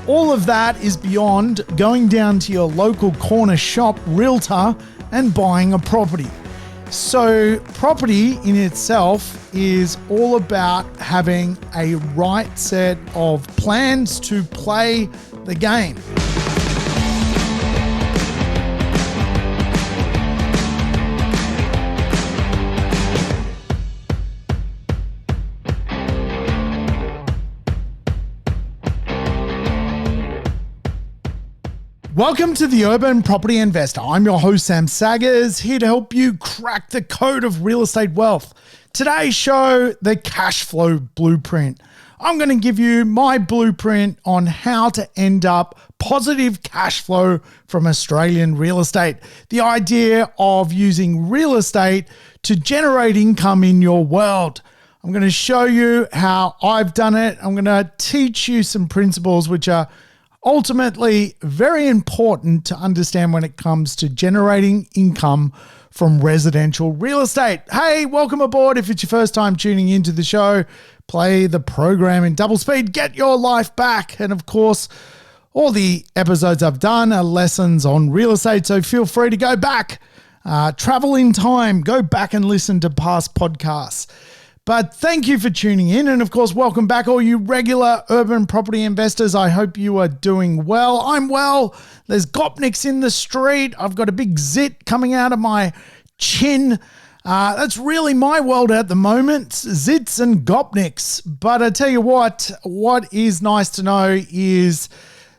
All of that is beyond going down to your local corner shop realtor and buying a property. So property in itself is all about having a right set of plans to play the game. Welcome to the Urban Property Investor. I'm your host, Sam Saggers, here to help you crack the code of real estate wealth. Today's show, the cash flow blueprint. I'm going to give you my blueprint on how to end up positive cash flow from Australian real estate. The idea of using real estate to generate income in your world. I'm going to show you how I've done it. I'm going to teach you some principles which are ultimately very important to understand when it comes to generating income from residential real estate. Hey, welcome aboard. If it's your first time tuning into the show, play the program in double speed, get your life back. And of course, all the episodes I've done are lessons on real estate, so feel free to go back, travel in time, go back and listen to past podcasts. But thank you for tuning in. And of course, welcome back all you regular urban property investors. I hope you are doing well. I'm well. There's gopniks in the street. I've got a big zit coming out of my chin. That's really my world at the moment, zits and gopniks. But I tell you what is nice to know is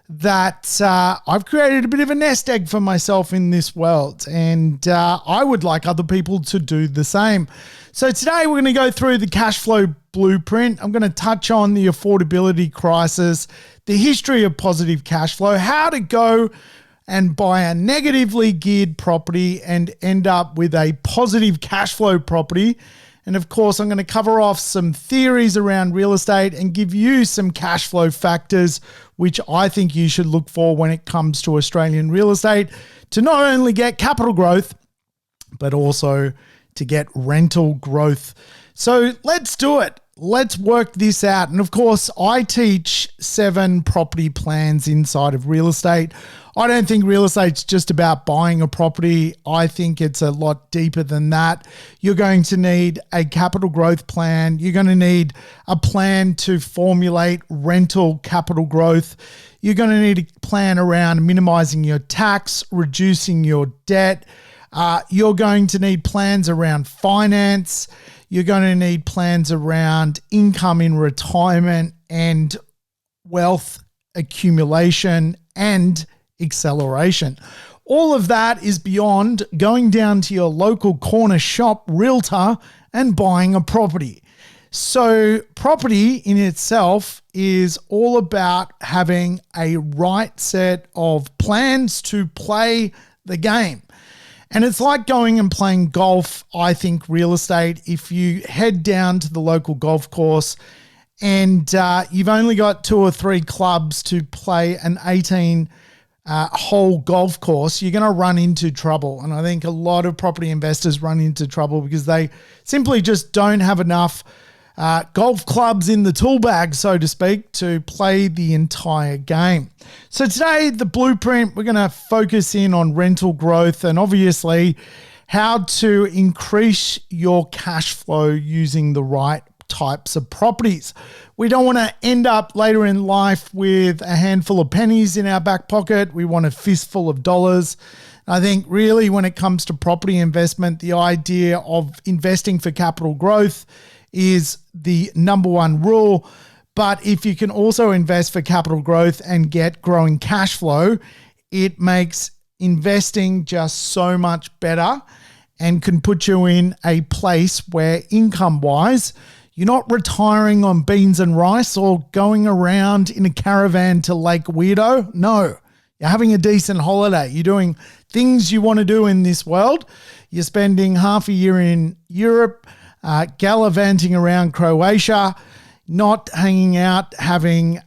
that I've created a bit of a nest egg for myself in this world. And I would like other people to do the same. So today we're going to go through the cash flow blueprint. I'm going to touch on the affordability crisis, the history of positive cash flow, how to go and buy a negatively geared property and end up with a positive cash flow property. And of course, I'm going to cover off some theories around real estate and give you some cash flow factors, which I think you should look for when it comes to Australian real estate to not only get capital growth, but also to get rental growth. So let's do it. Let's work this out. And of course, I teach 7 property plans inside of real estate. I don't think real estate's just about buying a property. I think it's a lot deeper than that. You're going to need a capital growth plan. You're going to need a plan to formulate rental capital growth. You're going to need a plan around minimizing your tax, reducing your debt. You're going to need plans around finance. You're going to need plans around income in retirement and wealth accumulation and acceleration. All of that is beyond going down to your local corner shop realtor and buying a property. So property in itself is all about having a right set of plans to play the game. And it's like going and playing golf. I think real estate, if you head down to the local golf course and you've only got 2 or 3 clubs to play an 18 whole golf course, you're going to run into trouble. And I think a lot of property investors run into trouble because they simply just don't have enough golf clubs in the tool bag, so to speak, to play the entire game. So today, the blueprint, we're going to focus in on rental growth and obviously how to increase your cash flow using the right types of properties. We don't want to end up later in life with a handful of pennies in our back pocket. We want a fistful of dollars. I think really when it comes to property investment, the idea of investing for capital growth is the number one rule. But if you can also invest for capital growth and get growing cash flow, it makes investing just so much better and can put you in a place where income-wise, you're not retiring on beans and rice or going around in a caravan to Lake Weirdo. No, you're having a decent holiday. You're doing things you want to do in this world. You're spending half a year in Europe, gallivanting around Croatia, not hanging out, having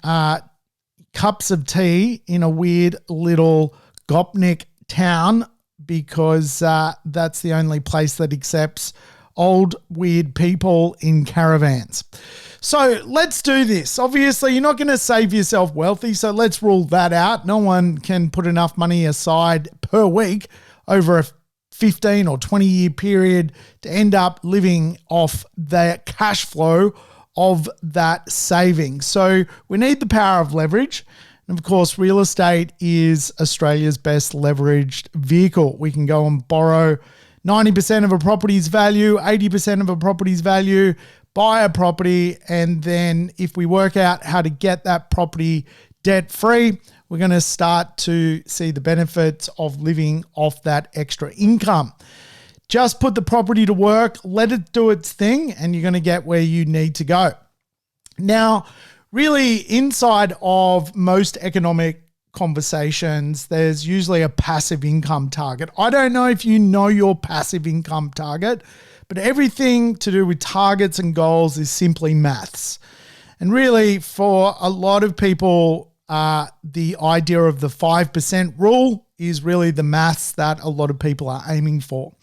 cups of tea in a weird little Gopnik town because that's the only place that accepts old, weird people in caravans. So let's do this. Obviously, you're not going to save yourself wealthy, so let's rule that out. No one can put enough money aside per week over a 15 or 20-year period to end up living off the cash flow of that saving. So we need the power of leverage. And of course, real estate is Australia's best leveraged vehicle. We can go and borrow 90% of a property's value, 80% of a property's value, buy a property, and then if we work out how to get that property debt-free, we're going to start to see the benefits of living off that extra income. Just put the property to work, let it do its thing, and you're going to get where you need to go. Now, really, inside of most economic conversations, there's usually a passive income target. I don't know if you know your passive income target, but everything to do with targets and goals is simply maths. And really, for a lot of people, the idea of the 5% rule is really the maths that a lot of people are aiming for.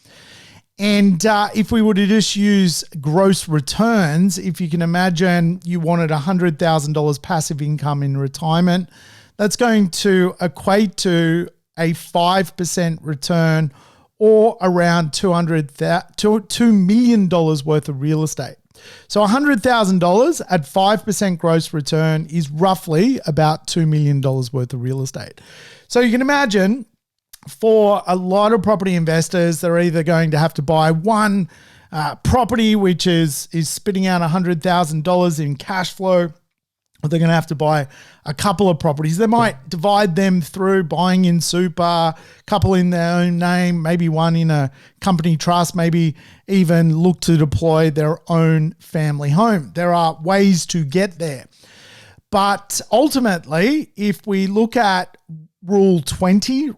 And if we were to just use gross returns, if you can imagine you wanted $100,000 passive income in retirement, that's going to equate to a 5% return or around $2 million worth of real estate. So $100,000 at 5% gross return is roughly about $2 million worth of real estate. So you can imagine for a lot of property investors, they're either going to have to buy one property, which is spitting out $100,000 in cash flow, or they're going to have to buy a couple of properties. They might divide them through buying in super, a couple in their own name, maybe one in a company trust, maybe even look to deploy their own family home. There are ways to get there. But ultimately, if we look at Rule 20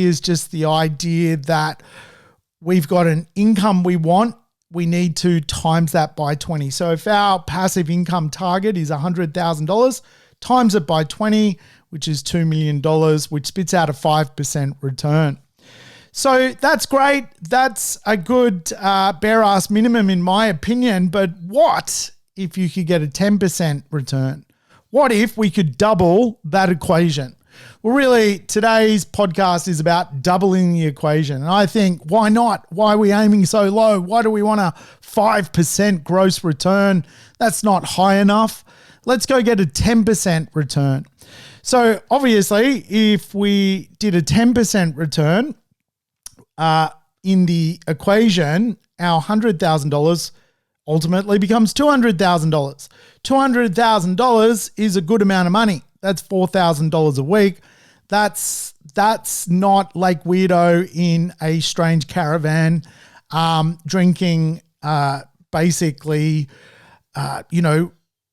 is just the idea that we've got an income we want, we need to times that by 20. So if our passive income target is $100,000, times it by 20, which is $2 million, which spits out a 5% return. So that's great. That's a good bare ass minimum in my opinion. But what if you could get a 10% return? What if we could double that equation? Well, really, today's podcast is about doubling the equation. And I think, why not? Why are we aiming so low? Why do we want a 5% gross return? That's not high enough. Let's go get a 10% return. So obviously, if we did a 10% return in the equation, our $100,000 ultimately becomes $200,000. $200,000 is a good amount of money. That's $4,000 a week. That's not like weirdo in a strange caravan, drinking basically,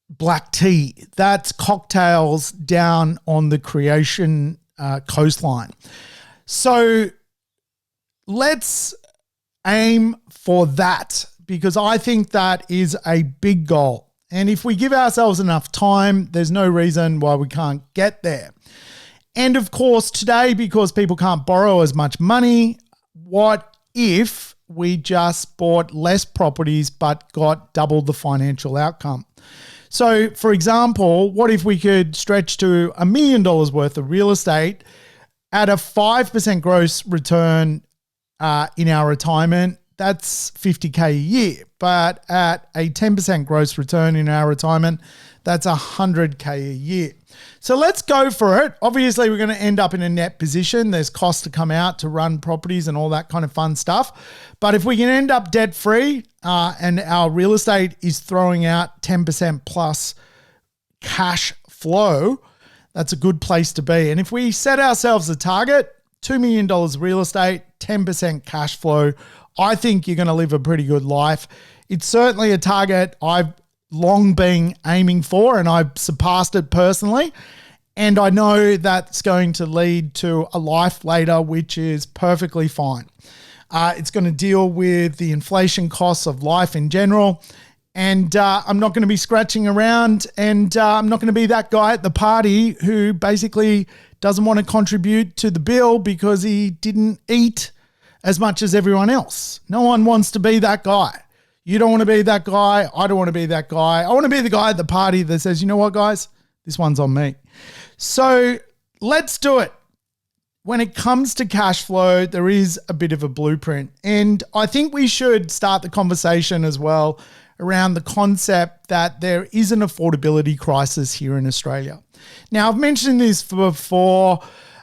black tea. That's cocktails down on the Croatian coastline. So let's aim for that, because I think that is a big goal. And if we give ourselves enough time, there's no reason why we can't get there. And of course, today, because people can't borrow as much money, what if we just bought less properties but got double the financial outcome? So, for example, what if we could stretch to $1 million worth of real estate at a 5% gross return in our retirement? That's $50K a year. But at a 10% gross return in our retirement, that's $100K a year. So let's go for it. Obviously, we're going to end up in a net position. There's costs to come out to run properties and all that kind of fun stuff. But if we can end up debt-free and our real estate is throwing out 10% plus cash flow, that's a good place to be. And if we set ourselves a target, $2 million real estate, 10% cash flow, I think you're going to live a pretty good life. It's certainly a target I've long been aiming for, and I've surpassed it personally. And I know that's going to lead to a life later, which is perfectly fine. It's going to deal with the inflation costs of life in general. And I'm not going to be scratching around, and I'm not going to be that guy at the party who basically doesn't want to contribute to the bill because he didn't eat as much as everyone else. No one wants to be that guy. You don't want to be that guy. I don't want to be that guy. I want to be the guy at the party that says, you know what, guys, this one's on me. So let's do it. When it comes to cash flow, there is a bit of a blueprint. And I think we should start the conversation as well around the concept that there is an affordability crisis here in Australia. Now, I've mentioned this before.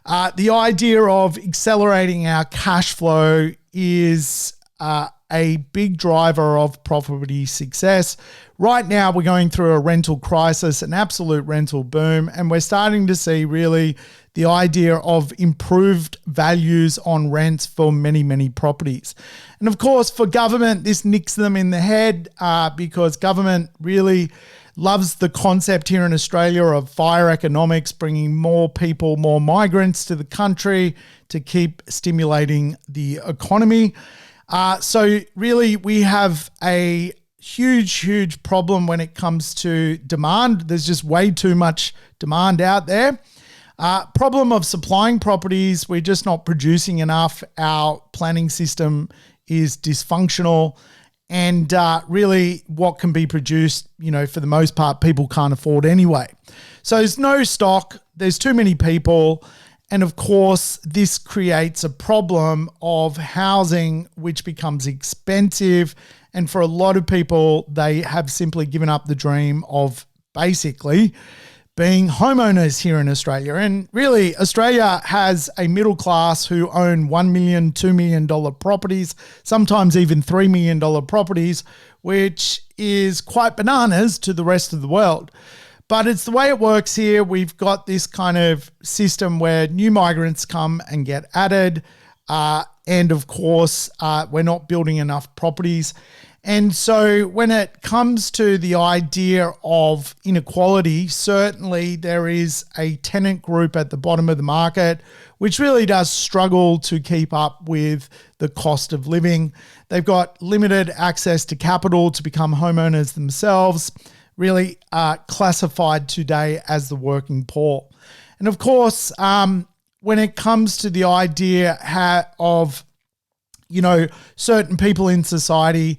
The idea of accelerating our cash flow is a big driver of property success. Right now, we're going through a rental crisis, an absolute rental boom, and we're starting to see really the idea of improved values on rents for many, many properties. And of course, for government, this nicks them in the head because government really loves the concept here in Australia of fire economics, bringing more people, more migrants to the country to keep stimulating the economy. So really, we have a huge problem when it comes to demand. There's just way too much demand out there. Problem of supplying properties, we're just not producing enough. Our planning system is dysfunctional. And really what can be produced, for the most part, people can't afford anyway. So there's no stock, there's too many people. And of course, this creates a problem of housing, which becomes expensive. And for a lot of people, they have simply given up the dream of basically being homeowners here in Australia. And really, Australia has a middle class who own $1 million, $2 million properties, sometimes even $3 million properties, which is quite bananas to the rest of the world. But it's the way it works here. We've got this kind of system where new migrants come and get added. And of course, we're not building enough properties. And so when it comes to the idea of inequality, certainly there is a tenant group at the bottom of the market, which really does struggle to keep up with the cost of living. They've got limited access to capital to become homeowners themselves, really classified today as the working poor. And of course, when it comes to the idea of, certain people in society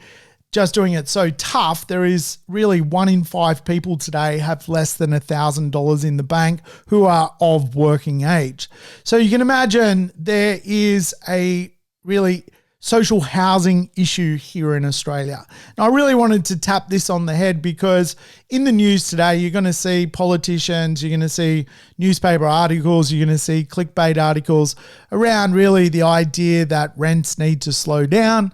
just doing it so tough, there is really 1 in 5 people today have less than $1,000 in the bank who are of working age. So you can imagine there is a really social housing issue here in Australia. And I really wanted to tap this on the head because in the news today, you're going to see politicians, you're going to see newspaper articles, you're going to see clickbait articles around really the idea that rents need to slow down.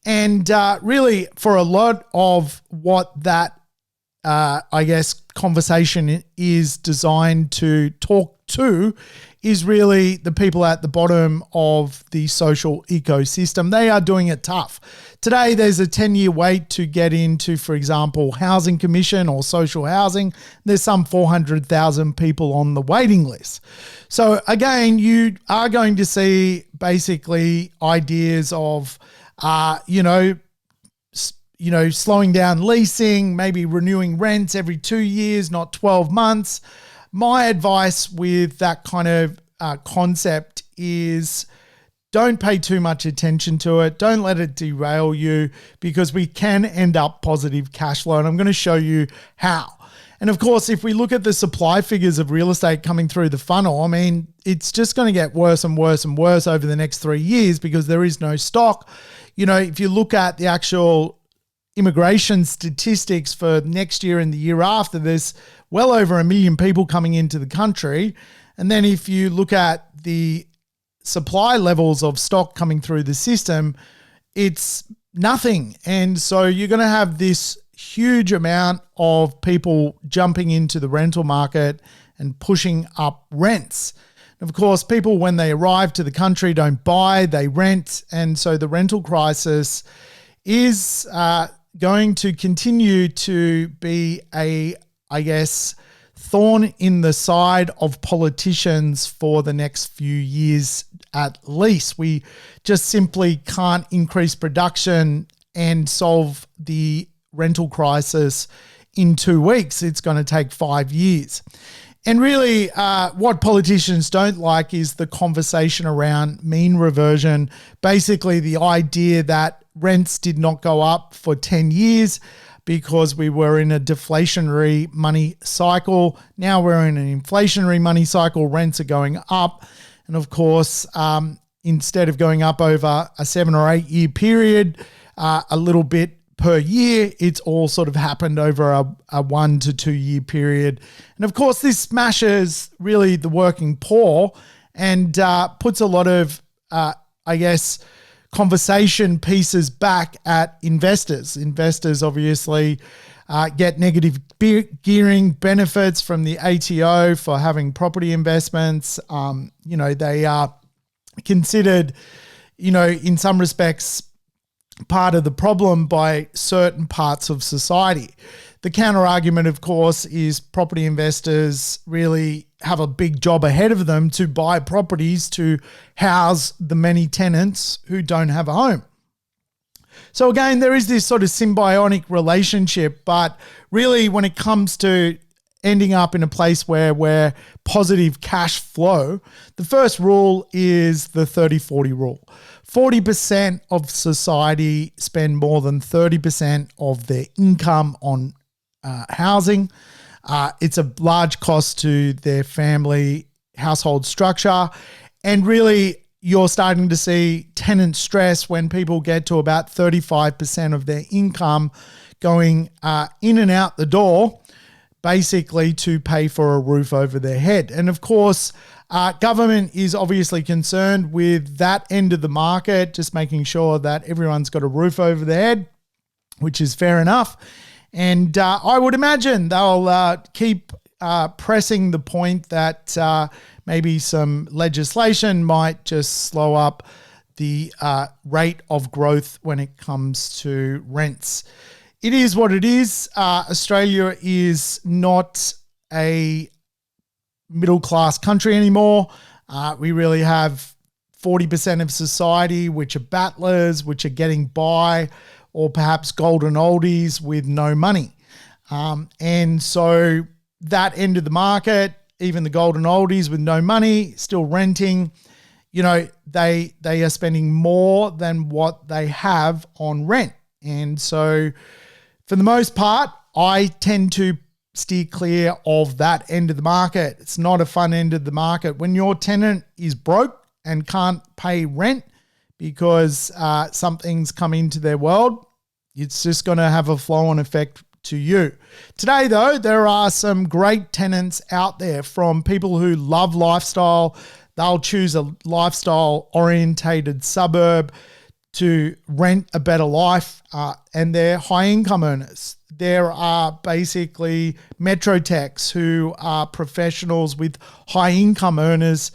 And really for a lot of what that, conversation is designed to talk to is really the people at the bottom of the social ecosystem. They are doing it tough. Today, there's a 10-year wait to get into, for example, housing commission or social housing. There's some 400,000 people on the waiting list. So again, you are going to see basically ideas of, slowing down leasing, maybe renewing rents every 2 years, not 12 months. My advice with that kind of concept is don't pay too much attention to it. Don't let it derail you because we can end up positive cash flow. And I'm going to show you how. And of course, if we look at the supply figures of real estate coming through the funnel, it's just going to get worse and worse and worse over the next 3 years because there is no stock. If you look at the actual immigration statistics for next year and the year after, there's well over 1 million people coming into the country. And then if you look at the supply levels of stock coming through the system, it's nothing. And so you're going to have this huge amount of people jumping into the rental market and pushing up rents. Of course, people, when they arrive to the country, don't buy, they rent. And so the rental crisis is going to continue to be a, thorn in the side of politicians for the next few years at least. We just simply can't increase production and solve the rental crisis in 2 weeks. It's going to take 5 years. And really, what politicians don't like is the conversation around mean reversion, basically the idea that rents did not go up for 10 years because we were in a deflationary money cycle. Now we're in an inflationary money cycle. Rents are going up. And of course, instead of going up over a 7 or 8 year period, a little bit per year, it's all sort of happened over a 1 to 2 year period. And of course, this smashes really the working poor and puts a lot of, conversation pieces back at investors. Investors obviously get negative gearing benefits from the ATO for having property investments. They are considered, in some respects, part of the problem by certain parts of society. The counter argument, of course, is property investors really have a big job ahead of them to buy properties to house the many tenants who don't have a home. So again, there is this sort of symbiotic relationship, but really when it comes to ending up in a place where we're positive cash flow, the first rule is the 30-40 rule. 40% of society spend more than 30% of their income on housing. It's a large cost to their family household structure. And really, you're starting to see tenant stress when people get to about 35% of their income going in and out the door, basically to pay for a roof over their head. And of course, government is obviously concerned with that end of the market, just making sure that everyone's got a roof over their head, which is fair enough. And I would imagine they'll keep pressing the point that maybe some legislation might just slow up the rate of growth when it comes to rents. It is what it is. Australia is not a middle-class country anymore. We really have 40% of society which are battlers, which are getting by, or perhaps golden oldies with no money. And so that end of the market, even the golden oldies with no money, still renting, they are spending more than what they have on rent. And so for the most part, I tend to steer clear of that end of the market. It's not a fun end of the market. When your tenant is broke and can't pay rent because something's come into their world, it's just going to have a flow-on effect to you. Today, though, there are some great tenants out there from people who love lifestyle. They'll choose a lifestyle-orientated suburb to rent a better life, and they're high-income earners. There are basically metro techs who are professionals with high-income earners.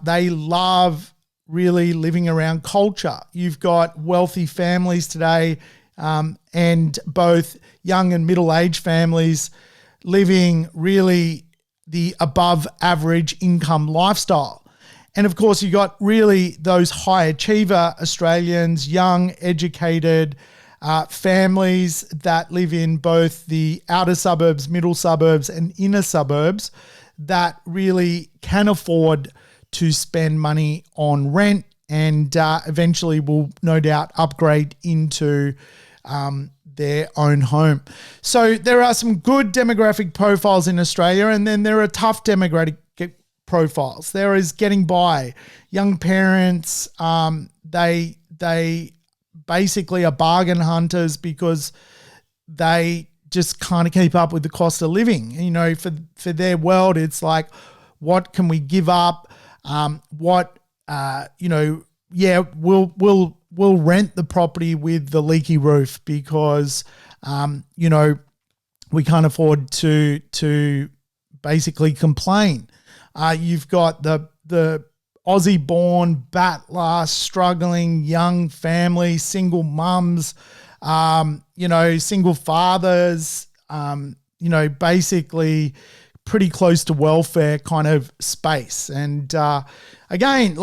They love really living around culture. You've got wealthy families today, and both young and middle-aged families living really the above-average income lifestyle. And of course, you got really those high achiever Australians, young, educated families that live in both the outer suburbs, middle suburbs, and inner suburbs that really can afford to spend money on rent and eventually will no doubt upgrade into their own home. So there are some good demographic profiles in Australia, and then there are tough demographic profiles. There is getting by. Young parents, they basically are bargain hunters because they just kind of keep up with the cost of living. For their world, it's like, what can we give up? We'll rent the property with the leaky roof because, we can't afford to basically complain. You've got the Aussie-born battler, struggling young family, single mums, single fathers, basically pretty close to welfare kind of space. And again,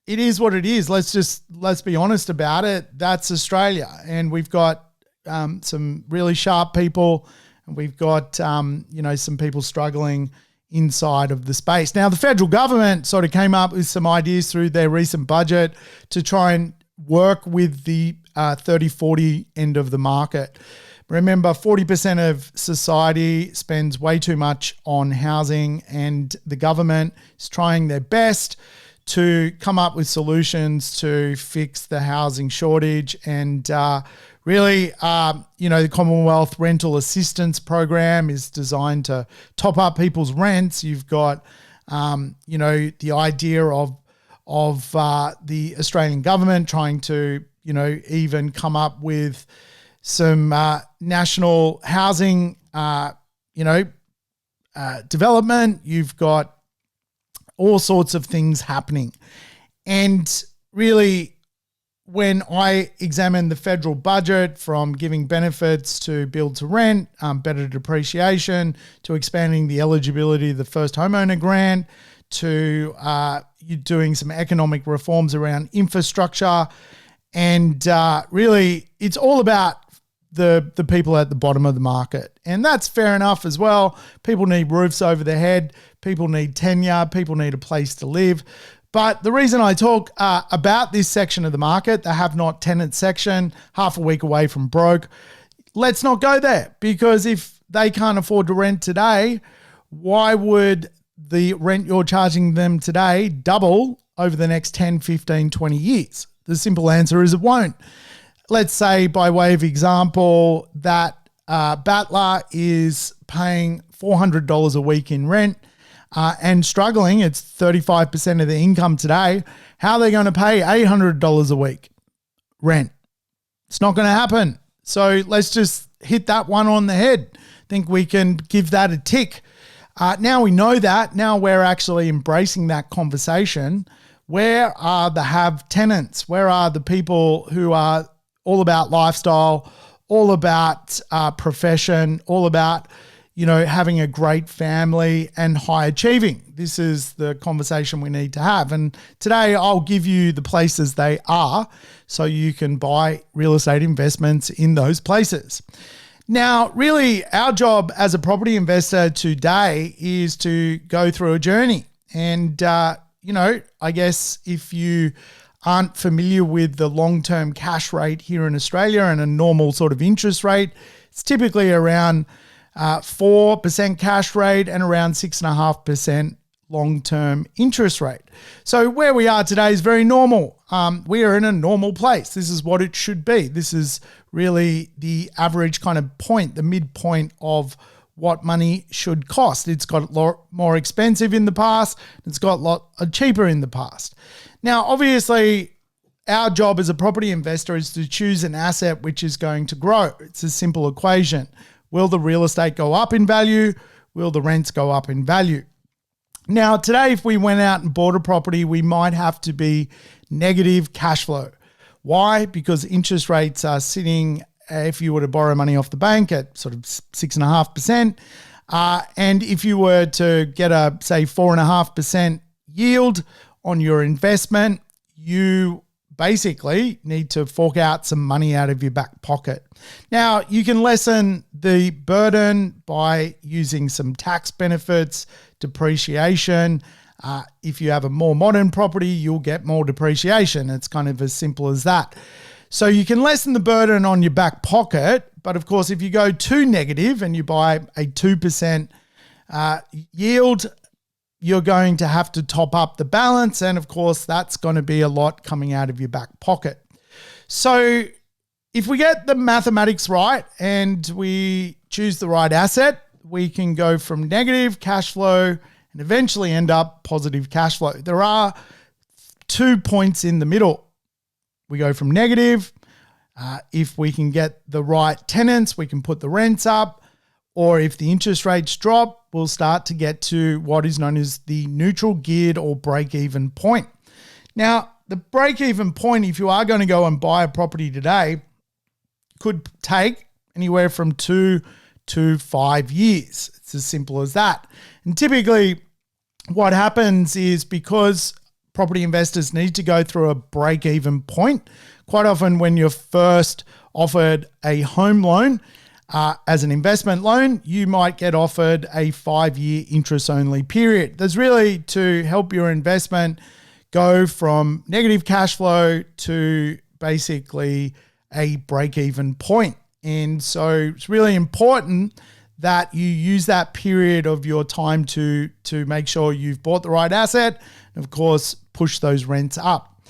it is what it is. Let's be honest about it. That's Australia. And we've got some really sharp people, and we've got, some people struggling inside of the space. Now, the federal government sort of came up with some ideas through their recent budget to try and work with the 30-40 end of the market. Remember, 40% of society spends way too much on housing, and the government is trying their best to come up with solutions to fix the housing shortage. And really, the Commonwealth Rental Assistance Program is designed to top up people's rents. You've got, the idea of the Australian government trying to, even come up with some national housing, development. You've got all sorts of things happening. And really, when I examine the federal budget, from giving benefits to build to rent, better depreciation, to expanding the eligibility of the first homeowner grant, to you doing some economic reforms around infrastructure. And really, it's all about the people at the bottom of the market. And that's fair enough as well. People need roofs over their head. People need tenure. People need a place to live. But the reason I talk about this section of the market, the have-not tenant section, half a week away from broke, let's not go there, because if they can't afford to rent today, why would the rent you're charging them today double over the next 10, 15, 20 years? The simple answer is it won't. Let's say, by way of example, that battler is paying $400 a week in rent and struggling. It's 35% of their income today. How are they going to pay $800 a week rent? It's not going to happen. So let's just hit that one on the head. Think we can give that a tick. Now we know that. Now we're actually embracing that conversation. Where are the have tenants? Where are the people who are all about lifestyle, all about profession, all about, having a great family and high achieving? This is the conversation we need to have. And today I'll give you the places they are so you can buy real estate investments in those places. Now, really, our job as a property investor today is to go through a journey. And, I guess if you aren't familiar with the long-term cash rate here in Australia and a normal sort of interest rate, it's typically around 4% cash rate and around 6.5% long-term interest rate. So where we are today is very normal. We are in a normal place. This is what it should be. This is really the average kind of point, the midpoint of what money should cost. It's got a lot more expensive in the past. It's got a lot cheaper in the past. Now, obviously, our job as a property investor is to choose an asset which is going to grow. It's a simple equation. Will the real estate go up in value? Will the rents go up in value? Now, today, if we went out and bought a property, we might have to be negative cash flow. Why? Because interest rates are sitting, if you were to borrow money off the bank, at sort of 6.5%. And if you were to get a, say, 4.5% yield on your investment, you basically need to fork out some money out of your back pocket. Now, you can lessen the burden by using some tax benefits, depreciation. If you have a more modern property, you'll get more depreciation. It's kind of as simple as that. So you can lessen the burden on your back pocket. But of course, if you go too negative and you buy a 2% yield, you're going to have to top up the balance. And of course, that's going to be a lot coming out of your back pocket. So if we get the mathematics right and we choose the right asset, we can go from negative cash flow and eventually end up positive cash flow. There are 2 points in the middle. We go from negative. If we can get the right tenants, we can put the rents up. Or if the interest rates drop, we'll start to get to what is known as the neutral geared or break-even point. Now, the break-even point, if you are going to go and buy a property today, could take anywhere from 2 to 5 years. It's as simple as that. And typically what happens is, because property investors need to go through a break-even point, quite often when you're first offered a home loan, as an investment loan, you might get offered a 5-year interest-only period. That's really to help your investment go from negative cash flow to basically a break-even point. And so it's really important that you use that period of your time to make sure you've bought the right asset and, of course, push those rents up.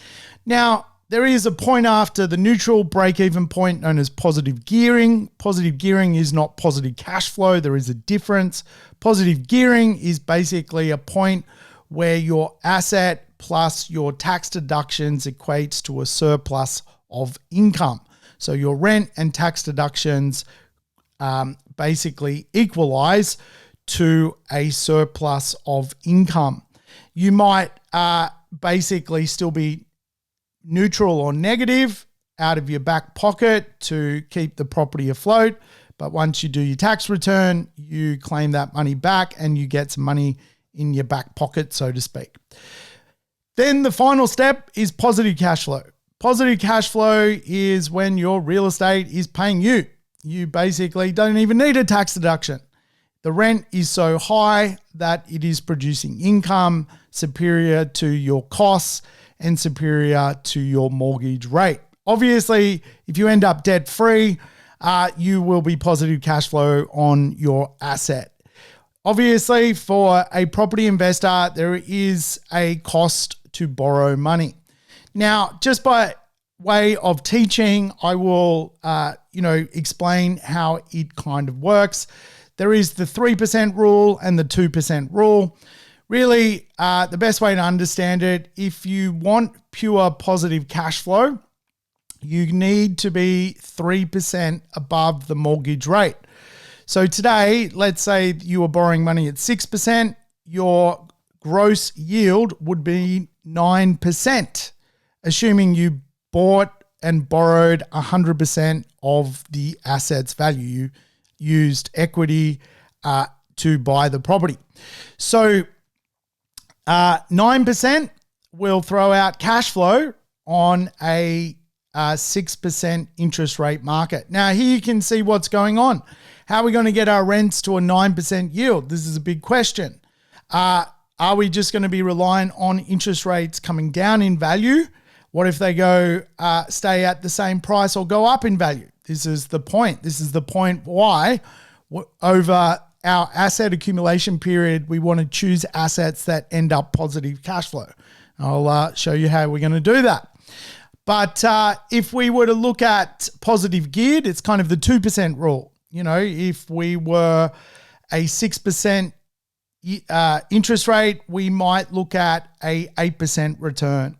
Now, there is a point after the neutral break-even point known as positive gearing. Positive gearing is not positive cash flow. There is a difference. Positive gearing is basically a point where your asset plus your tax deductions equates to a surplus of income. So your rent and tax deductions basically equalize to a surplus of income. You might basically still be neutral or negative out of your back pocket to keep the property afloat. But once you do your tax return, you claim that money back and you get some money in your back pocket, so to speak. Then the final step is positive cash flow. Positive cash flow is when your real estate is paying you. You basically don't even need a tax deduction. The rent is so high that it is producing income superior to your costs and superior to your mortgage rate. Obviously, if you end up debt-free, you will be positive cash flow on your asset. Obviously, for a property investor, there is a cost to borrow money. Now, just by way of teaching, I will explain how it kind of works. There is the 3% rule and the 2% rule. Really, the best way to understand it, if you want pure positive cash flow, you need to be 3% above the mortgage rate. So today, let's say you are borrowing money at 6%, your gross yield would be 9%, assuming you bought and borrowed 100% of the asset's value. You used equity to buy the property. So 9% will throw out cash flow on a 6% interest rate market. Now, here you can see what's going on. How are we going to get our rents to a 9% yield? This is a big question. Are we just going to be reliant on interest rates coming down in value? What if they go stay at the same price or go up in value? This is the point. This is the point why over our asset accumulation period, we want to choose assets that end up positive cash flow. I'll show you how we're going to do that. But if we were to look at positive geared, it's kind of the 2% rule. You know, if we were a 6% interest rate, we might look at a 8% return.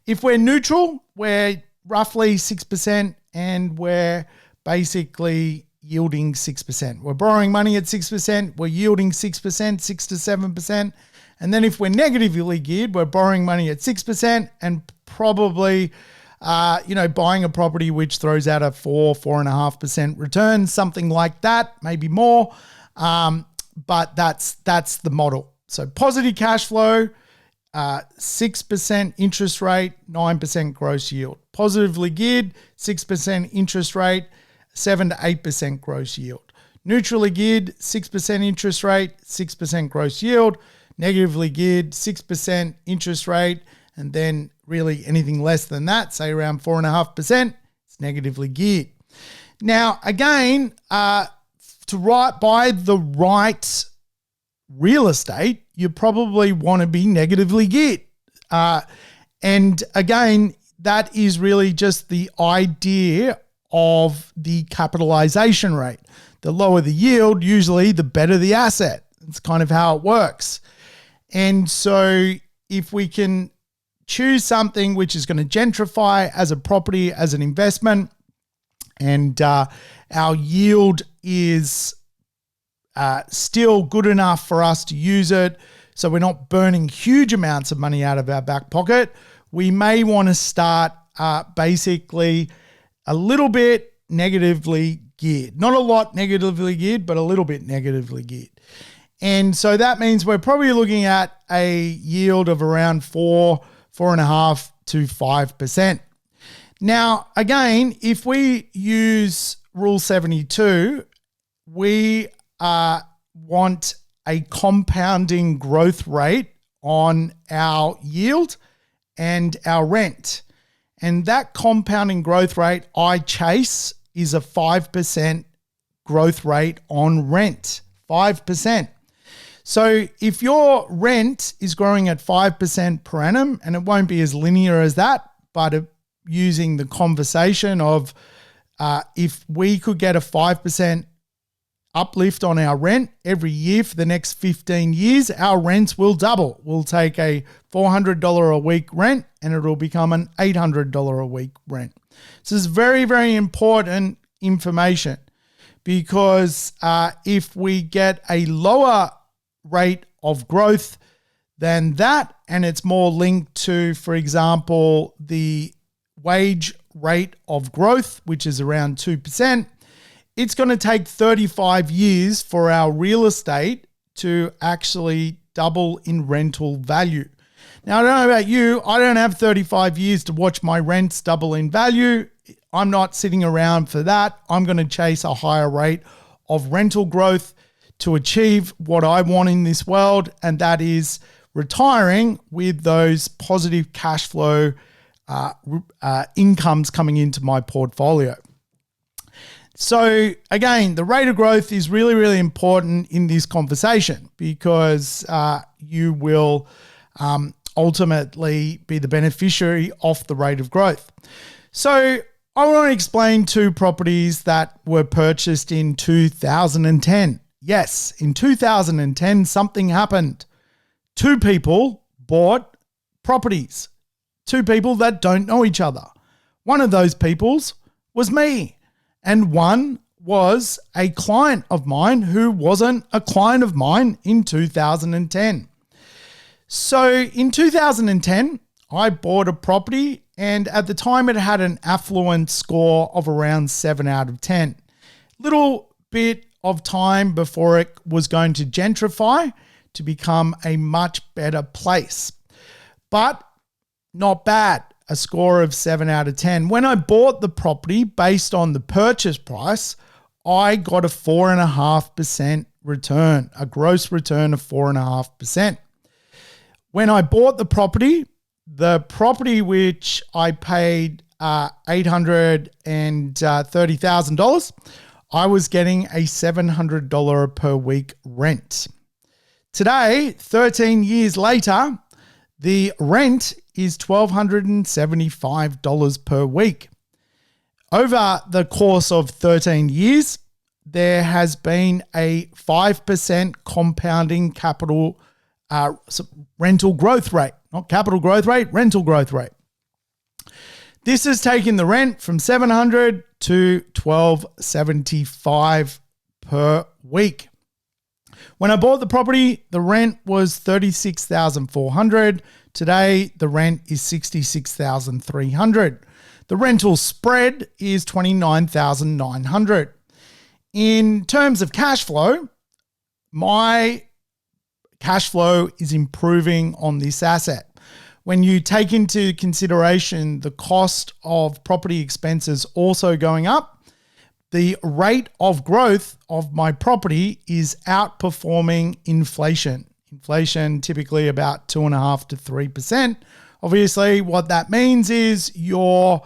If we're neutral, we're roughly 6% and we're basically yielding 6%. We're borrowing money at 6%, we're yielding 6%, 6 to 7%. And then if we're negatively geared, we're borrowing money at 6% and probably buying a property which throws out a 4.5% return, something like that, maybe more. But that's the model. So positive cash flow, 6% interest rate, 9% gross yield. Positively geared, 6% interest rate, 7 to 8% gross yield. Neutrally geared, 6% interest rate, 6% gross yield. Negatively geared, 6% interest rate, and then really anything less than that, say around 4.5%, it's negatively geared. Now, again, buy the right real estate, you probably want to be negatively geared. And again, that is really just the idea of the capitalization rate. The lower the yield, usually the better the asset. It's kind of how it works. And so if we can choose something which is going to gentrify as a property, as an investment, and our yield is still good enough for us to use it, so we're not burning huge amounts of money out of our back pocket, we may want to start basically a little bit negatively geared. Not a lot negatively geared, but a little bit negatively geared. And so that means we're probably looking at a yield of around 4.5% to 5%. Now, again, if we use Rule 72, we want a compounding growth rate on our yield and our rent. And that compounding growth rate I chase is a 5% growth rate on rent. 5%. So if your rent is growing at 5% per annum, and it won't be as linear as that, but using the conversation of if we could get a 5% uplift on our rent every year for the next 15 years, our rents will double. We'll take a $400 a week rent and it'll become an $800 a week rent. So this is very, very important information, because if we get a lower rate of growth than that, and it's more linked to, for example, the wage rate of growth, which is around 2%, it's going to take 35 years for our real estate to actually double in rental value. Now, I don't know about you, I don't have 35 years to watch my rents double in value. I'm not sitting around for that. I'm going to chase a higher rate of rental growth to achieve what I want in this world, and that is retiring with those positive cash flow incomes coming into my portfolio. So again, the rate of growth is really, really important in this conversation, because you will ultimately be the beneficiary of the rate of growth. So I want to explain two properties that were purchased in 2010. Yes, in 2010, something happened. Two people bought properties. Two people that don't know each other. One of those peoples was me, and one was a client of mine who wasn't a client of mine in 2010. So in 2010, I bought a property, and at the time it had an affluent score of around 7 out of 10. Little bit of time before it was going to gentrify to become a much better place. But not bad, a score of 7 out of 10. When I bought the property based on the purchase price, I got a 4.5% return, a gross return of 4.5%. When I bought the property which I paid $830,000, I was getting a $700 per week rent. Today, 13 years later, the rent is $1,275 per week. Over the course of 13 years, there has been a 5% compounding capital rental growth rate, not capital growth rate, rental growth rate. This has taken the rent from $700 to $1,275 per week. When I bought the property, the rent was $36,400. Today, the rent is $66,300. The rental spread is $29,900. In terms of cash flow, my cash flow is improving on this asset. When you take into consideration the cost of property expenses also going up, the rate of growth of my property is outperforming inflation. Inflation typically about 2.5% to 3%. Obviously, what that means is your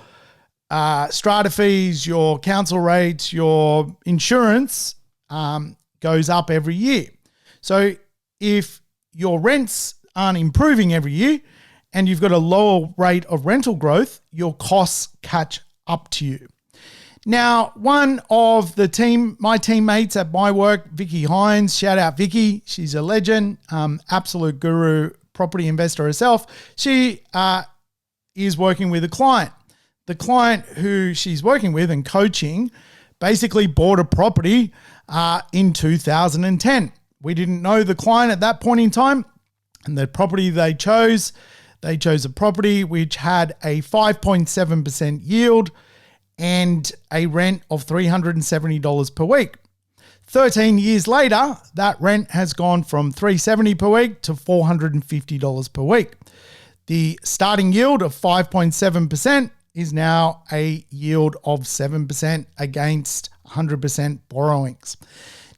strata fees, your council rates, your insurance goes up every year. So if your rents aren't improving every year and you've got a lower rate of rental growth, your costs catch up to you. Now, one of my teammates at my work, Vicky Hines, shout out Vicky, she's a legend, absolute guru, property investor herself. She is working with a client. The client who she's working with and coaching basically bought a property in 2010. We didn't know the client at that point in time, and the property they chose a property which had a 5.7% yield and a rent of $370 per week. 13 years later, that rent has gone from $370 per week to $450 per week. The starting yield of 5.7% is now a yield of 7% against 100% borrowings.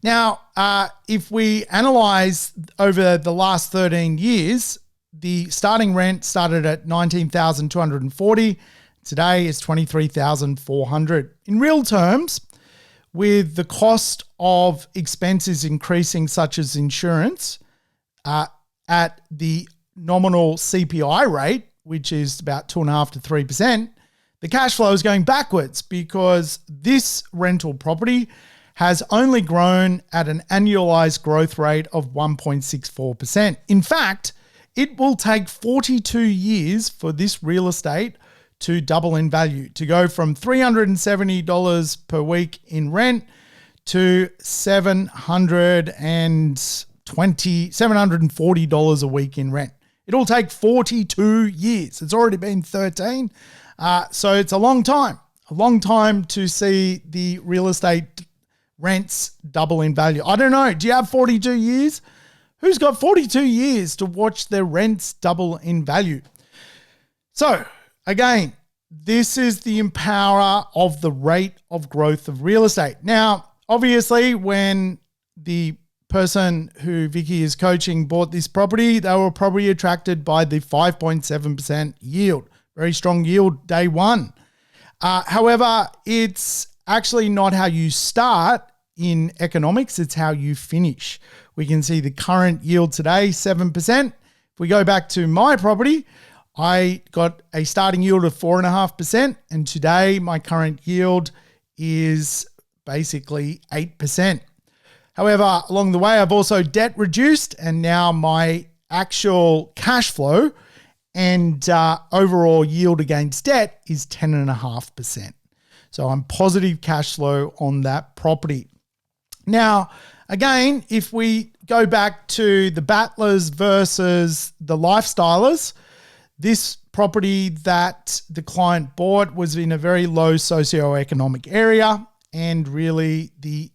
Now, if we analyze over the last 13 years, the starting rent started at $19,240. Today is $23,400. In real terms, with the cost of expenses increasing, such as insurance, at the nominal CPI rate, which is about 2.5% to 3%, the cash flow is going backwards because this rental property has only grown at an annualized growth rate of 1.64%. In fact, it will take 42 years for this real estate to double in value, to go from $370 per week in rent to $740 a week in rent. It'll take 42 years. It's already been 13. So it's a long time to see the real estate rents double in value. I don't know. Do you have 42 years? Who's got 42 years to watch their rents double in value? So again, this is the power of the rate of growth of real estate. Now, obviously, when the person who Vicky is coaching bought this property, they were probably attracted by the 5.7% yield. Very strong yield day one. However, it's actually not how you start in economics, it's how you finish. We can see the current yield today, 7%. If we go back to my property, I got a starting yield of 4.5%, and today my current yield is basically 8%. However, along the way, I've also debt reduced, and now my actual cash flow and overall yield against debt is 10.5%. So I'm positive cash flow on that property. Now, again, if we go back to the battlers versus the lifestylers, this property that the client bought was in a very low socioeconomic area, and really the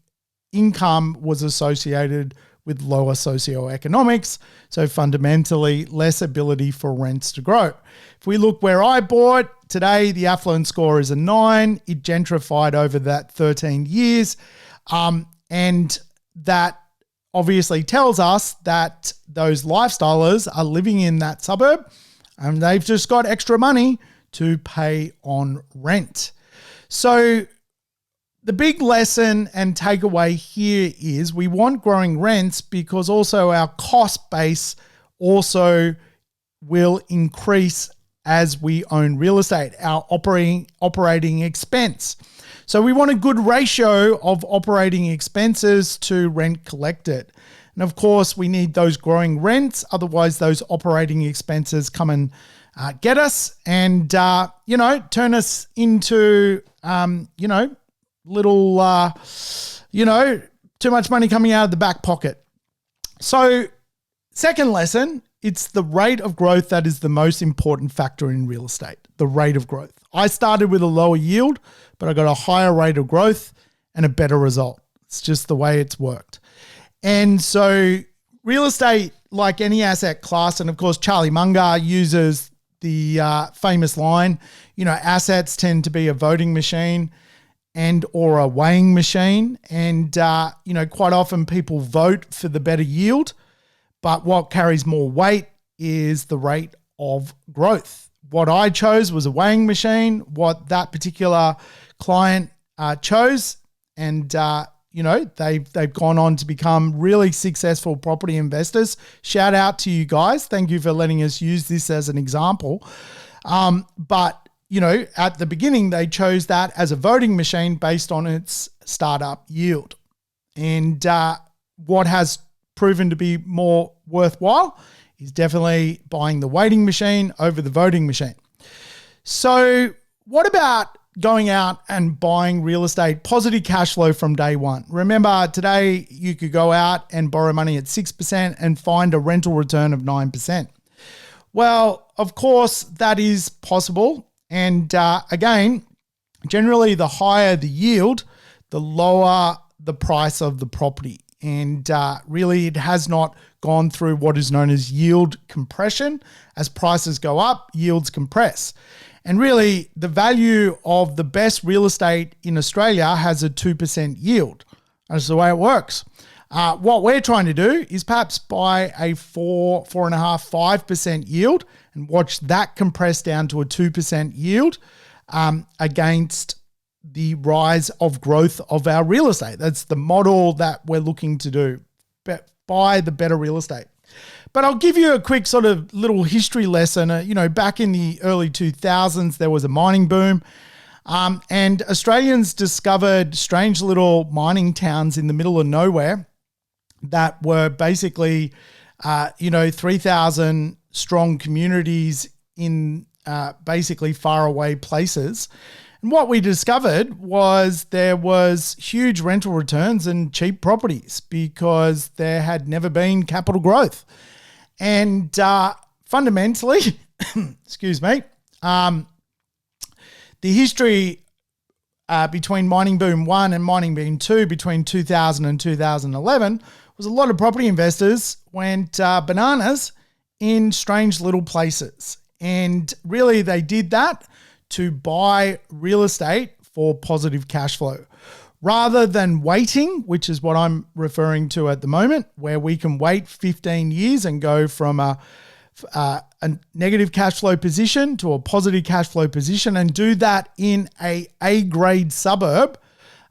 income was associated with lower socioeconomics, so fundamentally less ability for rents to grow. If we look where I bought, today the affluent score is a 9. It gentrified over that 13 years, and that obviously tells us that those lifestylers are living in that suburb and they've just got extra money to pay on rent. So the big lesson and takeaway here is we want growing rents because also our cost base also will increase as we own real estate, our operating expense. So we want a good ratio of operating expenses to rent collected. And of course, we need those growing rents. Otherwise, those operating expenses come and get us and, turn us into, little, too much money coming out of the back pocket. So second lesson, it's the rate of growth that is the most important factor in real estate, the rate of growth. I started with a lower yield, but I got a higher rate of growth and a better result. It's just the way it's worked. And so real estate, like any asset class, and of course, Charlie Munger uses the famous line, assets tend to be a voting machine and or a weighing machine. And, quite often people vote for the better yield, but what carries more weight is the rate of growth. What I chose was a weighing machine, what that particular client chose, and they've gone on to become really successful property investors. Shout out to you guys. Thank you for letting us use this as an example. But at the beginning, they chose that as a voting machine based on its startup yield. And what has proven to be more worthwhile is definitely buying the weighting machine over the voting machine. So what about going out and buying real estate, positive cash flow from day one? Remember, today you could go out and borrow money at 6% and find a rental return of 9%. Well, of course, that is possible. And again, generally the higher the yield, the lower the price of the property. And really, it has not gone through what is known as yield compression. As prices go up, yields compress. And really, the value of the best real estate in Australia has a 2% yield. That's the way it works. What we're trying to do is perhaps buy a 4.5%, 5% yield and watch that compress down to a 2% yield. against the rise of growth of our real estate. That's the model that we're looking to do, buy the better real estate. But I'll give you a quick sort of little history lesson. Back in the early 2000s, there was a mining boom. And Australians discovered strange little mining towns in the middle of nowhere that were basically, 3,000 strong communities in basically faraway places. And what we discovered was there was huge rental returns and cheap properties because there had never been capital growth. And fundamentally, excuse me, the history between Mining Boom 1 and Mining Boom 2 between 2000 and 2011 was a lot of property investors went bananas in strange little places. And really they did that to buy real estate for positive cash flow. Rather than waiting, which is what I'm referring to at the moment, where we can wait 15 years and go from a negative cash flow position to a positive cash flow position and do that in a A-grade suburb.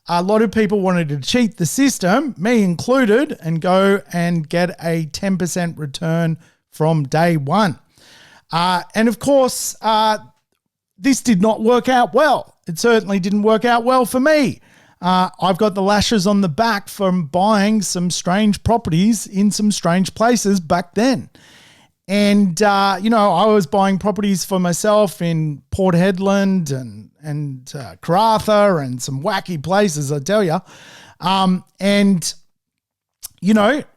A lot of people wanted to cheat the system, me included, and go and get a 10% return from day one. And of course, this did not work out well. It certainly didn't work out well for me. I've got the lashes on the back from buying some strange properties in some strange places back then. And, I was buying properties for myself in Port Hedland and Karratha and some wacky places, I tell you.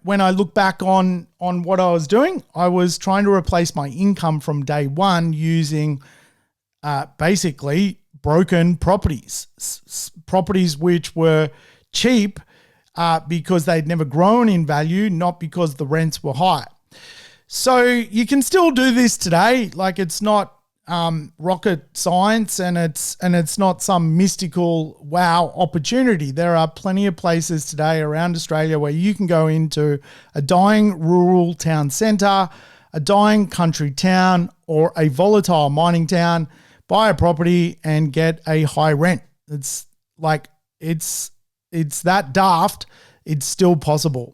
When I look back on what I was doing, I was trying to replace my income from day one using basically broken properties, properties which were cheap because they'd never grown in value, not because the rents were high. So you can still do this today. Like, it's not rocket science and it's not some mystical wow opportunity. There are plenty of places today around Australia where you can go into a dying rural town centre, a dying country town, or a volatile mining town, buy a property and get a high rent. It's that daft. It's still possible.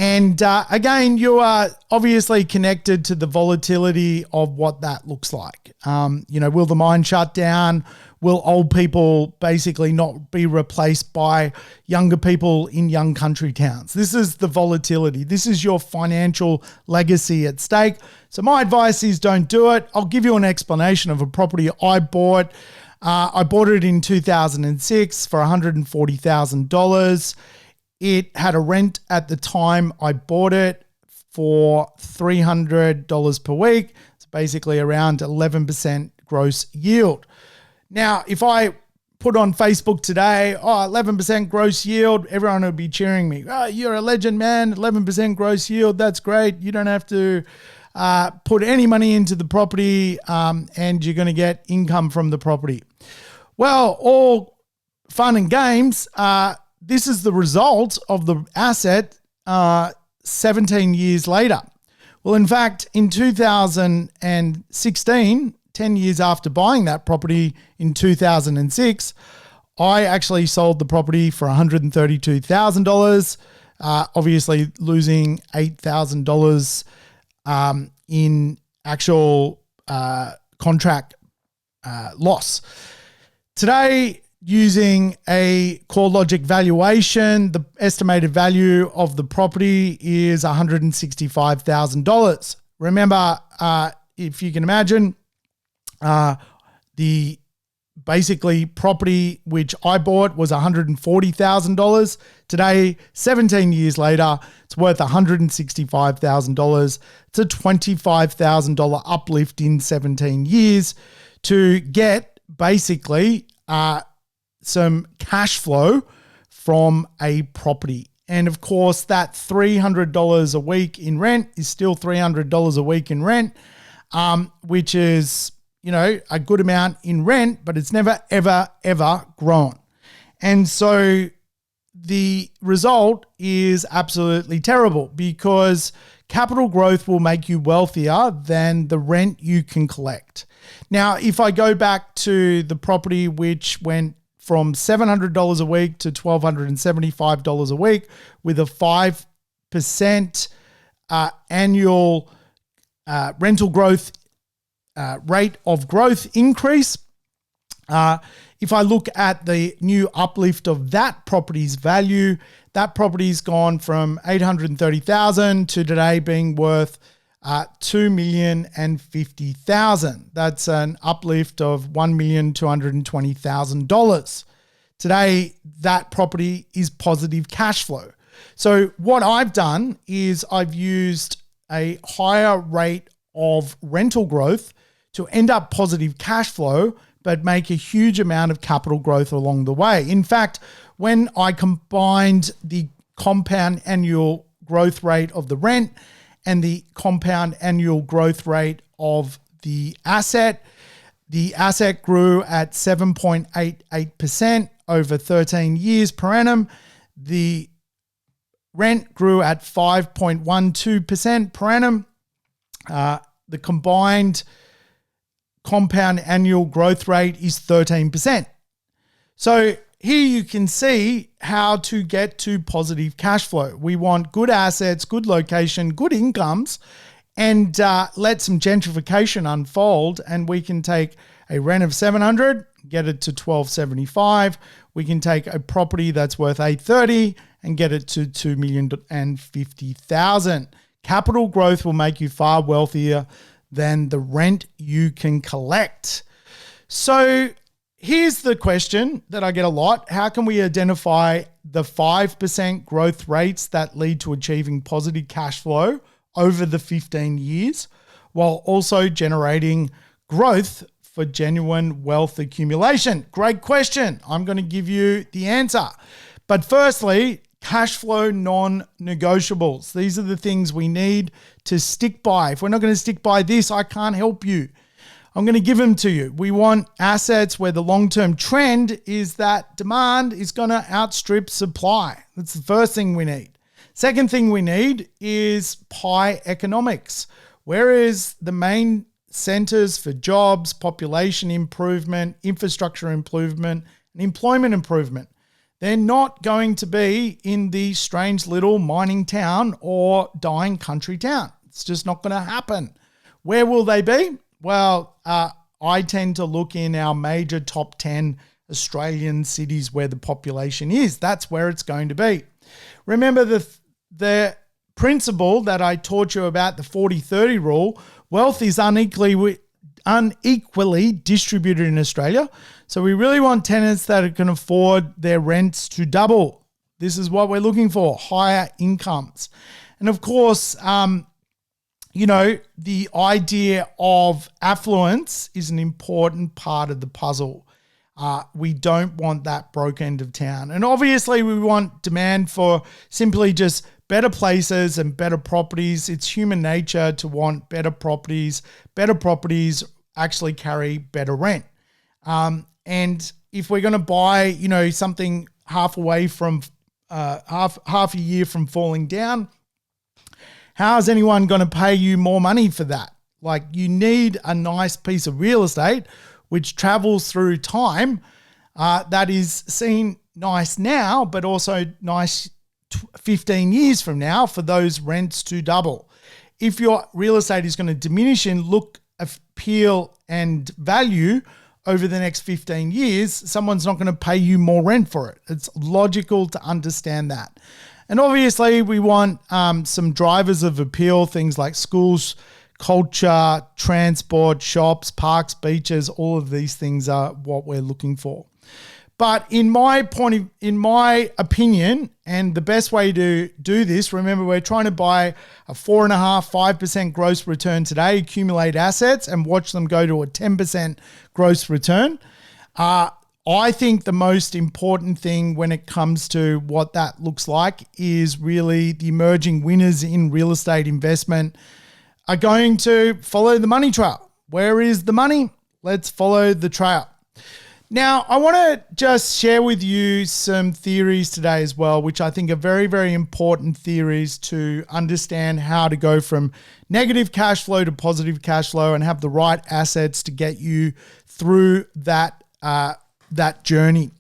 And again, you are obviously connected to the volatility of what that looks like. Will the mine shut down? Will old people basically not be replaced by younger people in young country towns? This is the volatility. This is your financial legacy at stake. So my advice is don't do it. I'll give you an explanation of a property I bought. I bought it in 2006 for $140,000. It had a rent at the time I bought it for $300 per week. It's basically around 11% gross yield. Now, if I put on Facebook today, 11% gross yield, everyone would be cheering me. Oh, you're a legend, man. 11% gross yield. That's great. You don't have to put any money into the property and you're going to get income from the property. Well, all fun and games. This is the result of the asset 17 years later. Well, in fact, in 2016, 10 years after buying that property in 2006, I actually sold the property for $132,000, obviously losing $8,000 in actual contract loss. Today, using a CoreLogic valuation, the estimated value of the property is $165,000. Remember, if you can imagine, the basically property which I bought was $140,000. Today, 17 years later, it's worth $165,000. It's a $25,000 uplift in 17 years to get basically some cash flow from a property. And of course, that $300 a week in rent is still $300 a week in rent, which is, a good amount in rent, but it's never, ever, ever grown. And so the result is absolutely terrible because capital growth will make you wealthier than the rent you can collect. Now, if I go back to the property which went from $700 a week to $1,275 a week with a 5% annual rental growth rate of growth increase, if I look at the new uplift of that property's value, that property's gone from $830,000 to today being worth $2,050,000. That's an uplift of $1,220,000. Today, that property is positive cash flow. So what I've done is I've used a higher rate of rental growth to end up positive cash flow, but make a huge amount of capital growth along the way. In fact, when I combined the compound annual growth rate of the rent and the compound annual growth rate of the asset grew at 7.88% over 13 years per annum. The rent grew at 5.12% per annum. The combined compound annual growth rate is 13%. So here you can see how to get to positive cash flow. We want good assets, good location, good incomes, and let some gentrification unfold, and we can take a rent of $700, get it to $1,275. We can take a property that's worth $830 and get it to $2,050,000. Capital growth will make you far wealthier than the rent you can collect. So here's the question that I get a lot. How can we identify the 5% growth rates that lead to achieving positive cash flow over the 15 years while also generating growth for genuine wealth accumulation? Great question. I'm going to give you the answer. But firstly, cash flow non-negotiables. These are the things we need to stick by. If we're not going to stick by this, I can't help you. I'm going to give them to you. We want assets where the long-term trend is that demand is going to outstrip supply. That's the first thing we need. Second thing we need is pie economics. Where is the main centers for jobs, population improvement, infrastructure improvement, and employment improvement? They're not going to be in the strange little mining town or dying country town. It's just not going to happen. Where will they be? Well, I tend to look in our major top 10 Australian cities where the population is. That's where it's going to be. Remember the principle that I taught you about, the 40-30 rule. Wealth is unequally distributed in Australia. So we really want tenants that can afford their rents to double. This is what we're looking for, higher incomes. And of course, the idea of affluence is an important part of the puzzle. We don't want that broke end of town. And obviously we want demand for simply just better places and better properties. It's human nature to want better properties. Better properties actually carry better rent. And if we're going to buy, something half away from half a year from falling down, how is anyone going to pay you more money for that? Like, you need a nice piece of real estate which travels through time, that is seen nice now, but also nice 15 years from now for those rents to double. If your real estate is going to diminish in look, appeal, and value over the next 15 years, someone's not going to pay you more rent for it. It's logical to understand that. And obviously we want some drivers of appeal, things like schools, culture, transport, shops, parks, beaches. All of these things are what we're looking for. But in my opinion, and the best way to do this, remember, we're trying to buy a 4.5%, 5% gross return today, accumulate assets and watch them go to a 10% gross return. I think the most important thing when it comes to what that looks like is really the emerging winners in real estate investment are going to follow the money trail. Where is the money? Let's follow the trail. Now, I want to just share with you some theories today as well, which I think are very, very important theories to understand how to go from negative cash flow to positive cash flow and have the right assets to get you through that journey.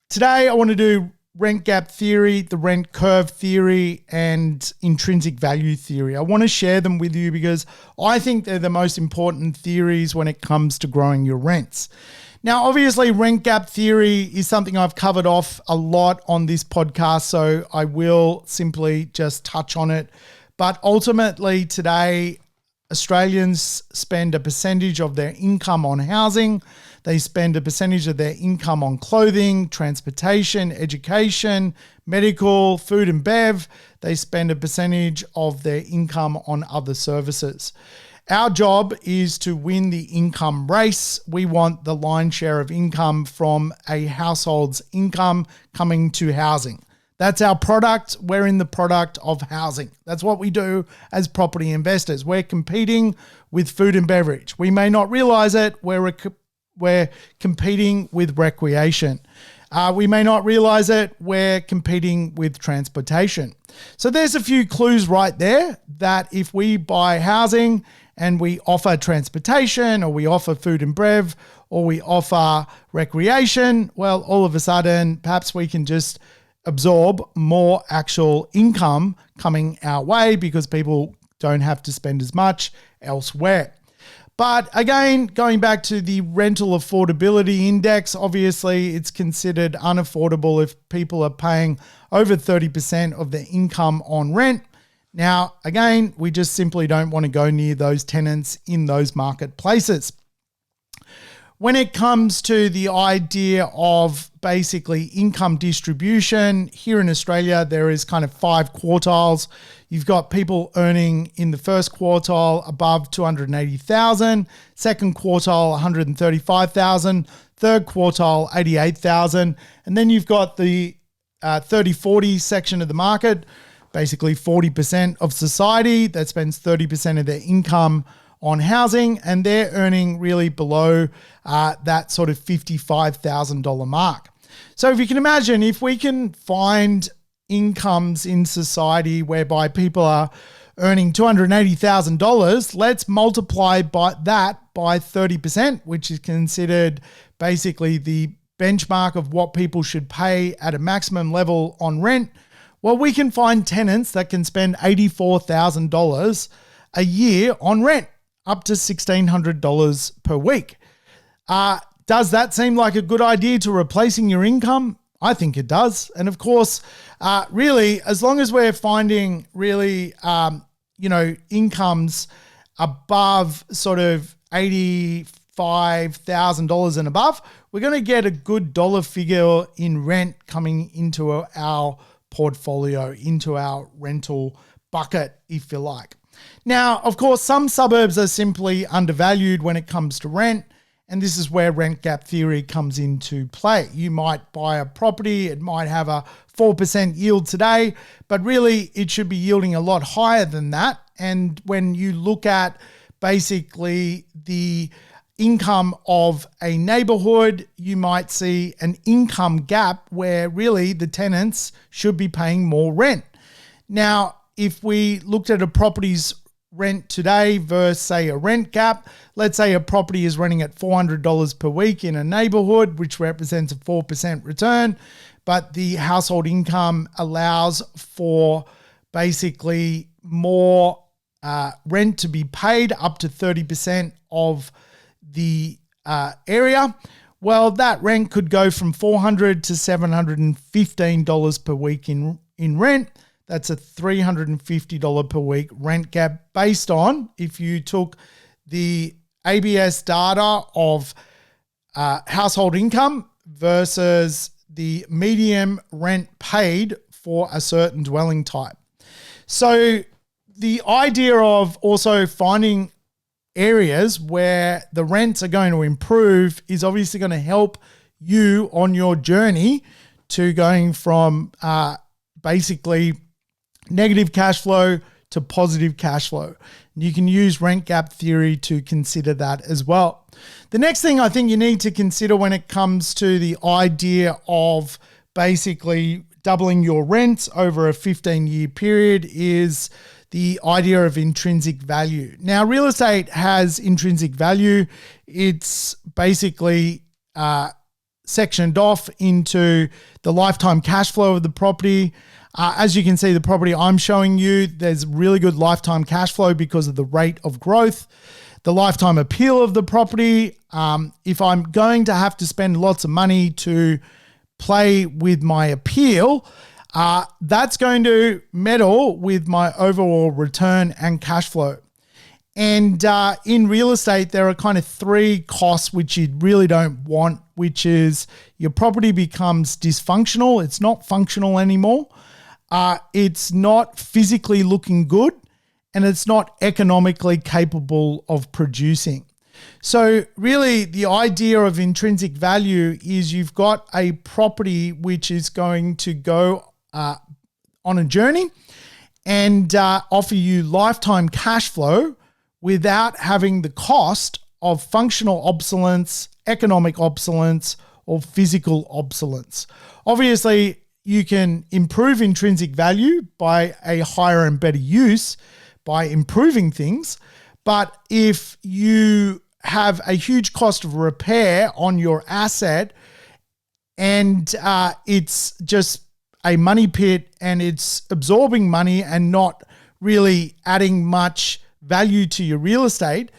Today, I want to do rent gap theory, the rent curve theory, and intrinsic value theory. I want to share them with you because I think they're the most important theories when it comes to growing your rents. Now, obviously, rent gap theory is something I've covered off a lot on this podcast, so I will simply just touch on it. But ultimately, today, Australians spend a percentage of their income on housing. They spend a percentage of their income on clothing, transportation, education, medical, food and bev. They spend a percentage of their income on other services. Our job is to win the income race. We want the lion's share of income from a household's income coming to housing. That's our product. We're in the product of housing. That's what we do as property investors. We're competing with food and beverage. We may not realize it. We're competing with recreation. We may not realize it. We're competing with transportation. So there's a few clues right there that if we buy housing and we offer transportation, or we offer food and bev, or we offer recreation, well, all of a sudden, perhaps we can just absorb more actual income coming our way because people don't have to spend as much elsewhere. But again, going back to the rental affordability index, obviously it's considered unaffordable if people are paying over 30% of their income on rent. Now, again, we just simply don't want to go near those tenants in those marketplaces. When it comes to the idea of basically income distribution, here in Australia, there is kind of 5 quartiles. You've got people earning in the first quartile above 280,000, second quartile 135,000, third quartile 88,000, and then you've got the 30-40 section of the market, basically 40% of society that spends 30% of their income on housing, and they're earning really below that sort of $55,000 mark. So if you can imagine, if we can find incomes in society whereby people are earning $280,000, let's multiply that by 30%, which is considered basically the benchmark of what people should pay at a maximum level on rent. Well, we can find tenants that can spend $84,000 a year on rent, up to $1,600 per week. Does that seem like a good idea to replacing your income? I think it does. And of course, really, as long as we're finding really, incomes above sort of $85,000 and above, we're going to get a good dollar figure in rent coming into our portfolio, into our rental bucket, if you like. Now, of course, some suburbs are simply undervalued when it comes to rent, and this is where rent gap theory comes into play. You might buy a property, it might have a 4% yield today, but really it should be yielding a lot higher than that. And when you look at basically the income of a neighborhood, you might see an income gap where really the tenants should be paying more rent. Now, if we looked at a property's rent today versus, say, a rent gap, let's say a property is renting at $400 per week in a neighborhood, which represents a 4% return, but the household income allows for basically more rent to be paid, up to 30% of the area. Well, that rent could go from $400 to $715 per week in rent. That's a $350 per week rent gap based on if you took the ABS data of household income versus the median rent paid for a certain dwelling type. So the idea of also finding areas where the rents are going to improve is obviously going to help you on your journey to going from basically negative cash flow to positive cash flow. You can use rent gap theory to consider that as well. The next thing I think you need to consider when it comes to the idea of basically doubling your rents over a 15-year period is the idea of intrinsic value. Now, real estate has intrinsic value. It's basically sectioned off into the lifetime cash flow of the property. As you can see, the property I'm showing you, there's really good lifetime cash flow because of the rate of growth. The lifetime appeal of the property, if I'm going to have to spend lots of money to play with my appeal, that's going to meddle with my overall return and cash flow. And in real estate, there are kind of three costs which you really don't want, which is your property becomes dysfunctional. It's not functional anymore. It's not physically looking good, and it's not economically capable of producing. So really the idea of intrinsic value is you've got a property which is going to go on a journey and offer you lifetime cash flow without having the cost of functional obsolescence, economic obsolescence, or physical obsolescence. Obviously, you can improve intrinsic value by a higher and better use by improving things. But if you have a huge cost of repair on your asset and it's just a money pit and it's absorbing money and not really adding much value to your real estate,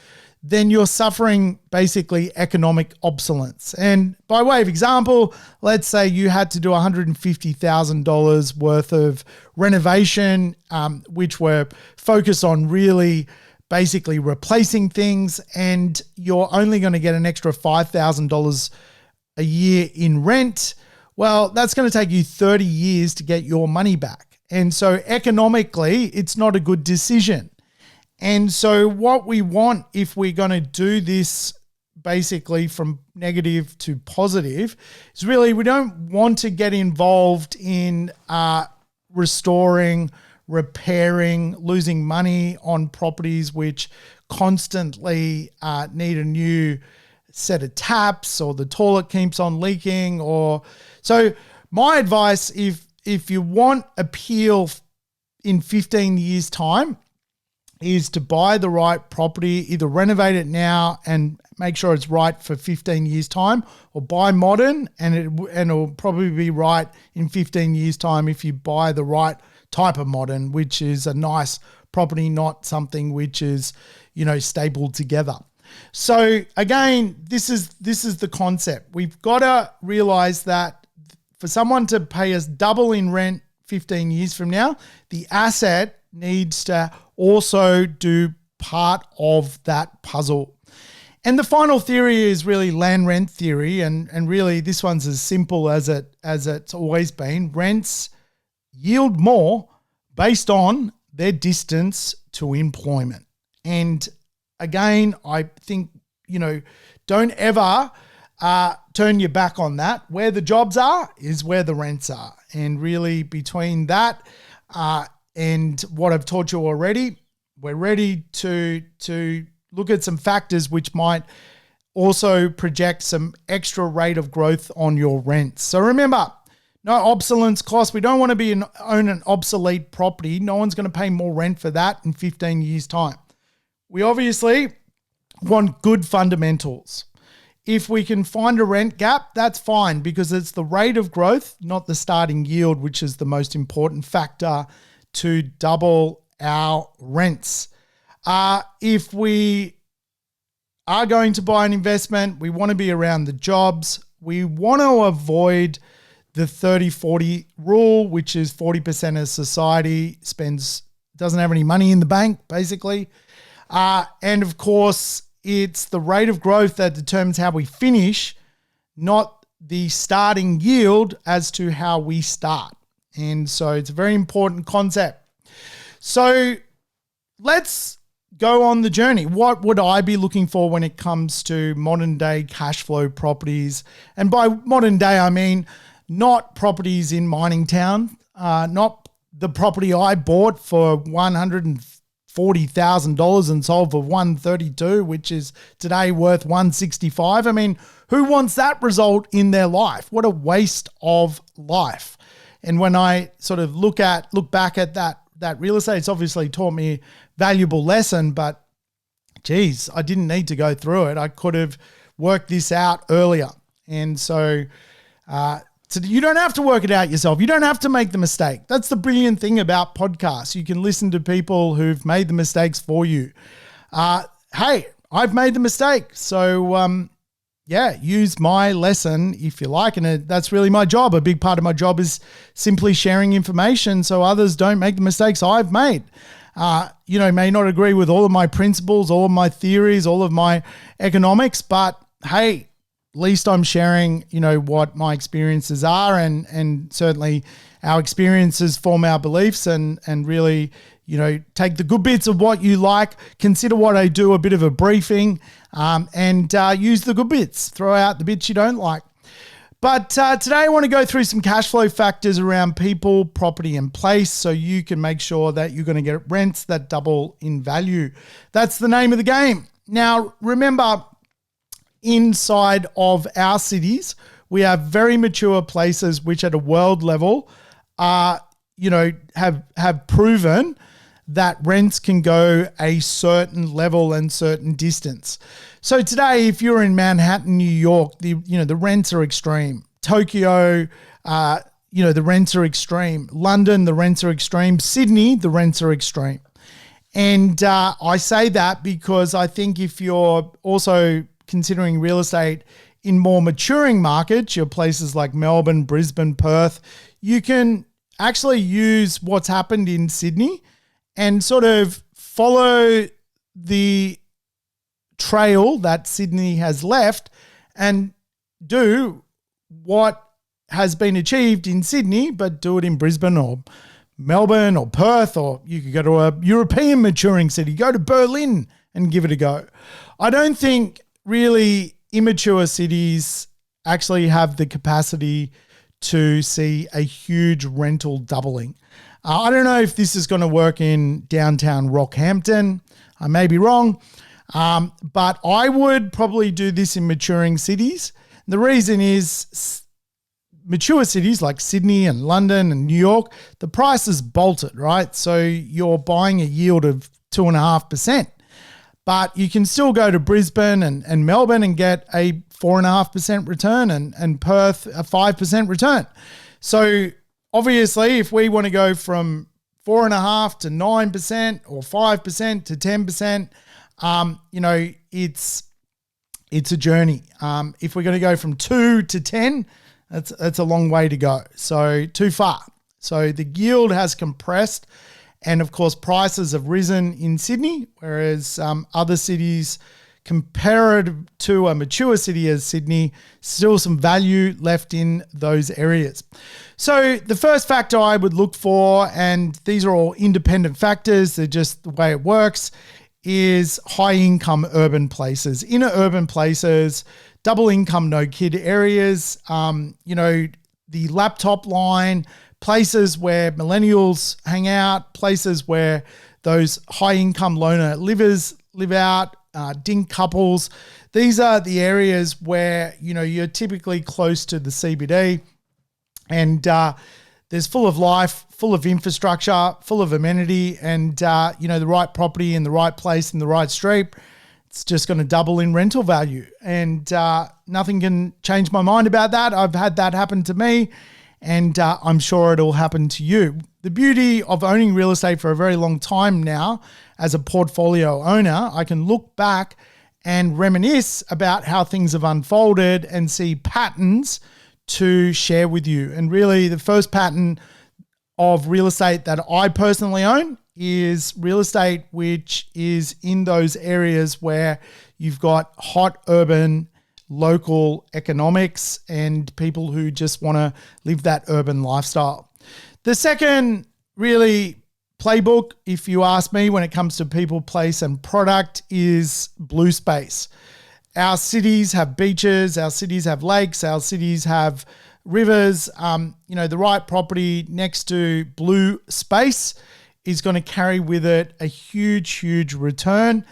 then you're suffering basically economic obsolescence. And by way of example, let's say you had to do $150,000 worth of renovation, which were focused on really basically replacing things, and you're only going to get an extra $5,000 a year in rent. Well, that's going to take you 30 years to get your money back. And so economically, it's not a good decision. And so what we want, if we're going to do this basically from negative to positive, is really we don't want to get involved in restoring, repairing, losing money on properties which constantly need a new set of taps, or the toilet keeps on leaking. Or so my advice, if you want appeal in 15 years time, is to buy the right property, either renovate it now and make sure it's right for 15 years time, or buy modern and it'll probably be right in 15 years time if you buy the right type of modern, which is a nice property, not something which is, stapled together. So again, this is the concept. We've got to realize that for someone to pay us double in rent 15 years from now, the asset needs to also do part of that puzzle. And the final theory is really land rent theory, and really this one's as simple as it's always been. Rents yield more based on their distance to employment. And again, I think, don't ever turn your back on that. Where the jobs are is where the rents are. And really between that and what I've taught you already, we're ready to look at some factors which might also project some extra rate of growth on your rents. So remember, no obsolescence cost. We don't want to own an obsolete property. No one's going to pay more rent for that in 15 years' time. We obviously want good fundamentals. If we can find a rent gap, that's fine, because it's the rate of growth, not the starting yield, which is the most important factor to double our rents. If we are going to buy an investment, we want to be around the jobs. We want to avoid the 30-40 rule, which is 40% of society doesn't have any money in the bank, basically. And of course, it's the rate of growth that determines how we finish, not the starting yield as to how we start. And so it's a very important concept. So let's go on the journey. What would I be looking for when it comes to modern day cash flow properties? And by modern day, I mean not properties in mining town, not the property I bought for $140,000 and sold for $132,000, which is today worth $165,000. I mean, who wants that result in their life? What a waste of life. And when I sort of look back at that real estate, it's obviously taught me a valuable lesson, but geez, I didn't need to go through it. I could have worked this out earlier. And so you don't have to work it out yourself. You don't have to make the mistake. That's the brilliant thing about podcasts. You can listen to people who've made the mistakes for you. Hey, I've made the mistake. So, use my lesson if you like. And that's really my job. A big part of my job is simply sharing information so others don't make the mistakes I've made. May not agree with all of my principles, all of my theories, all of my economics, but hey, at least I'm sharing, what my experiences are, and certainly our experiences form our beliefs, and really, take the good bits of what you like, consider what I do a bit of a briefing, and use the good bits, throw out the bits you don't like. But today I want to go through some cash flow factors around people, property, and place so you can make sure that you're going to get rents that double in value. That's the name of the game. Now, remember, inside of our cities, we have very mature places which at a world level have proven that rents can go a certain level and certain distance. So today, if you're in Manhattan, New York, the rents are extreme. Tokyo, the rents are extreme. London, the rents are extreme. Sydney, the rents are extreme. And I say that because I think if you're also considering real estate in more maturing markets, your places like Melbourne, Brisbane, Perth, you can actually use what's happened in Sydney and sort of follow the trail that Sydney has left and do what has been achieved in Sydney, but do it in Brisbane or Melbourne or Perth, or you could go to a European maturing city, go to Berlin and give it a go. I don't think really immature cities actually have the capacity to see a huge rental doubling. I don't know if this is going to work in downtown Rockhampton. I may be wrong, but I would probably do this in maturing cities. The reason is mature cities like Sydney and London and New York, the price is bolted, right? So you're buying a yield of 2.5%. But you can still go to Brisbane and Melbourne and get a 4.5% return and Perth a 5% return. So obviously, if we want to go from 4.5% to 9% or 5% to 10%, it's a journey. If we're going to go from 2 to 10, that's a long way to go. So too far. So the yield has compressed. And of course, prices have risen in Sydney, whereas other cities compared to a mature city as Sydney, still some value left in those areas. So the first factor I would look for, and these are all independent factors, they're just the way it works, is high income urban places. Inner urban places, double income, no kid areas, the laptop line, places where millennials hang out, places where those high-income loner livers live out, dink couples. These are the areas where, you're typically close to the CBD and there's full of life, full of infrastructure, full of amenity and, the right property in the right place in the right street. It's just going to double in rental value and nothing can change my mind about that. I've had that happen to me. And I'm sure it'll happen to you. The beauty of owning real estate for a very long time now, as a portfolio owner, I can look back and reminisce about how things have unfolded and see patterns to share with you. And really, the first pattern of real estate that I personally own is real estate which is in those areas where you've got hot urban local economics and people who just want to live that urban lifestyle. The second really playbook, if you ask me, when it comes to people, place, and product is blue space. Our cities have beaches, our cities have lakes, our cities have rivers, the right property next to blue space is going to carry with it a huge, huge return.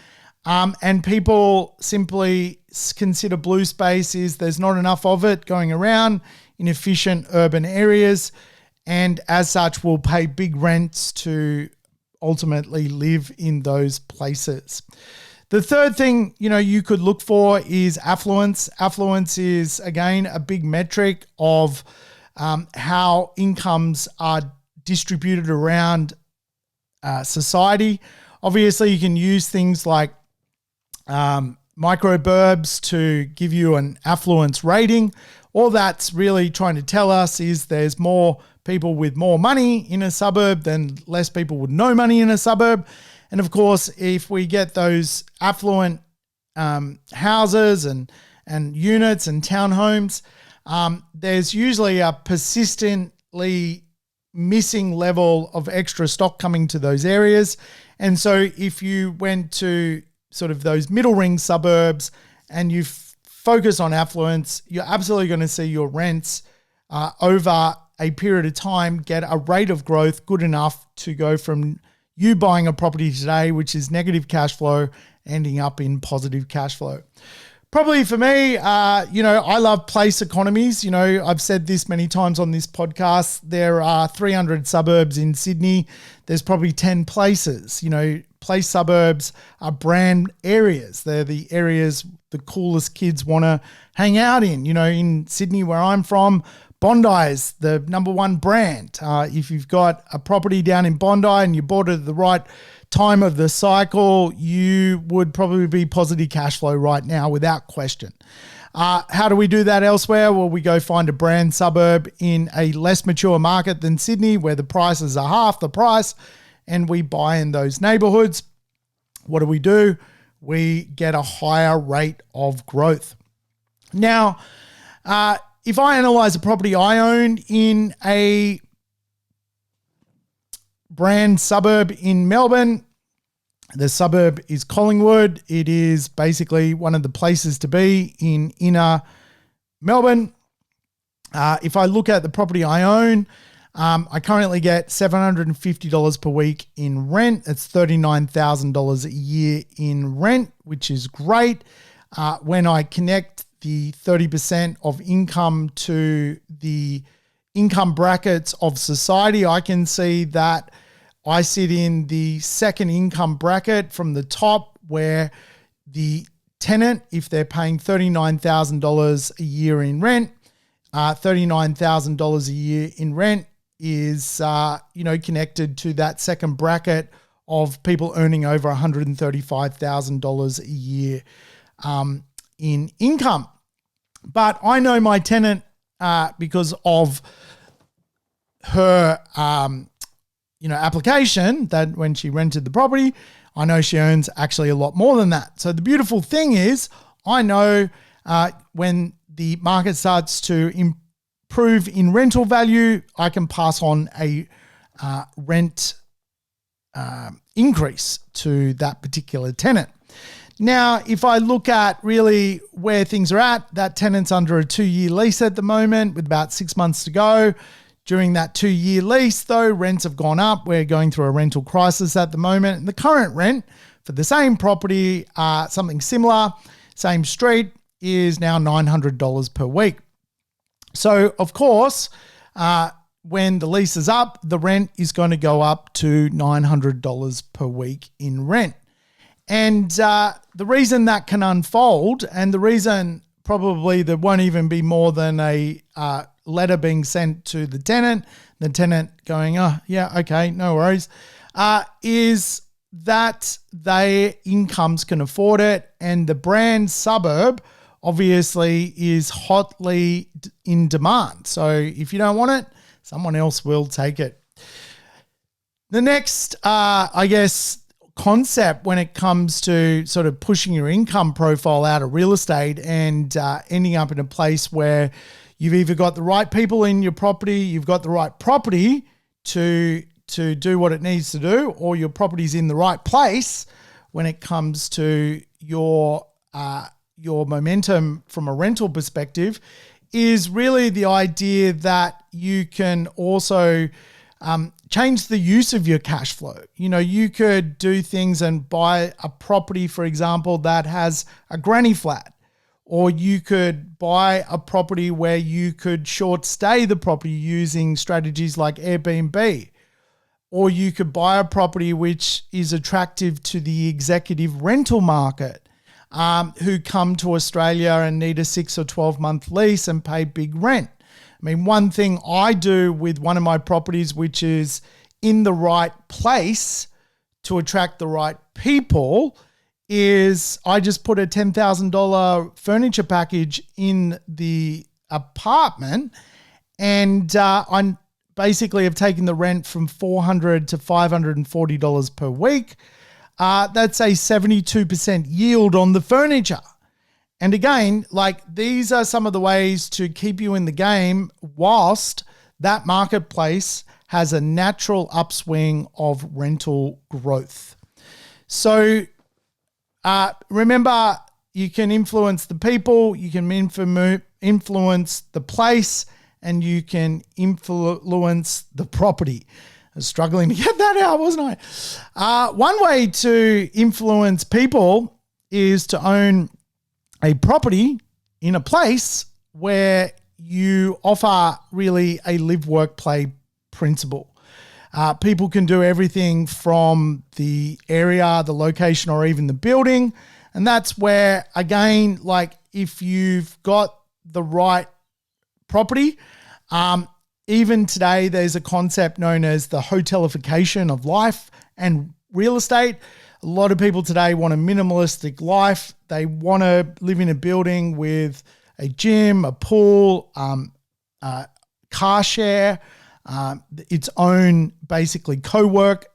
And people simply consider blue space is there's not enough of it going around in efficient urban areas, and as such will pay big rents to ultimately live in those places. The third thing, you could look for is affluence. Affluence is, again, a big metric of how incomes are distributed around society. Obviously, you can use things like microburbs to give you an affluence rating. All that's really trying to tell us is there's more people with more money in a suburb than less people with no money in a suburb. And of course, if we get those affluent houses and units and townhomes, there's usually a persistently missing level of extra stock coming to those areas. And so if you went to sort of those middle ring suburbs and you focus on affluence, you're absolutely going to see your rents over a period of time get a rate of growth good enough to go from you buying a property today, which is negative cash flow, ending up in positive cash flow. Probably for me, I love place economies. I've said this many times on this podcast. There are 300 suburbs in Sydney. There's probably 10 places. Place suburbs are brand areas. They're the areas the coolest kids want to hang out in. In Sydney, where I'm from, Bondi is the number one brand. If you've got a property down in Bondi and you bought it at the right time of the cycle, you would probably be positive cash flow right now without question. How do we do that elsewhere? Well, we go find a brand suburb in a less mature market than Sydney where the prices are half the price, and we buy in those neighborhoods. What do? We get a higher rate of growth. Now, if I analyze a property I own in a brand suburb in Melbourne, the suburb is Collingwood. It is basically one of the places to be in inner Melbourne. If I look at the property I own, I currently get $750 per week in rent. It's $39,000 a year in rent, which is great. When I connect the 30% of income to the income brackets of society, I can see that I sit in the second income bracket from the top, where the tenant, if they're paying $39,000 a year in rent, $39,000 a year in rent is, connected to that second bracket of people earning over $135,000 a year in income. But I know my tenant because of her, application, that when she rented the property, I know she earns actually a lot more than that. So the beautiful thing is, I know when the market starts to improve in rental value, I can pass on a rent increase to that particular tenant. Now, if I look at really where things are at, that tenant's under a 2-year lease at the moment with about 6 months to go. During that 2-year lease, though, rents have gone up. We're going through a rental crisis at the moment. And the current rent for the same property, something similar, same street, is now $900 per week. So, of course, when the lease is up, the rent is going to go up to $900 per week in rent. And the reason that can unfold, and the reason probably there won't even be more than a letter being sent to the tenant going, oh, yeah, okay, no worries, is that their incomes can afford it. And the brand suburb obviously is hotly in demand. So if you don't want it, someone else will take it. The next, concept when it comes to sort of pushing your income profile out of real estate and ending up in a place where you've either got the right people in your property, you've got the right property to do what it needs to do, or your property's in the right place when it comes to your momentum from a rental perspective, is really the idea that you can also change the use of your cash flow. You could do things and buy a property, for example, that has a granny flat, or you could buy a property where you could short stay the property using strategies like Airbnb, or you could buy a property which is attractive to the executive rental market, who come to Australia and need a 6 or 12 month lease and pay big rent. I mean, one thing I do with one of my properties, which is in the right place to attract the right people, is I just put a $10,000 furniture package in the apartment, and I basically have taken the rent from $400 to $540 per week. That's a 72% yield on the furniture. And again, these are some of the ways to keep you in the game whilst that marketplace has a natural upswing of rental growth. So remember, you can influence the people, you can influence the place, and you can influence the property. I was struggling to get that out, wasn't I? One way to influence people is to own a property in a place where you offer really a live, work, play principle. People can do everything from the area, the location, or even the building. And that's where, again, if you've got the right property, even today, there's a concept known as the hotelification of life and real estate. A lot of people today want a minimalistic life. They want to live in a building with a gym, a pool, car share, its own basically co-work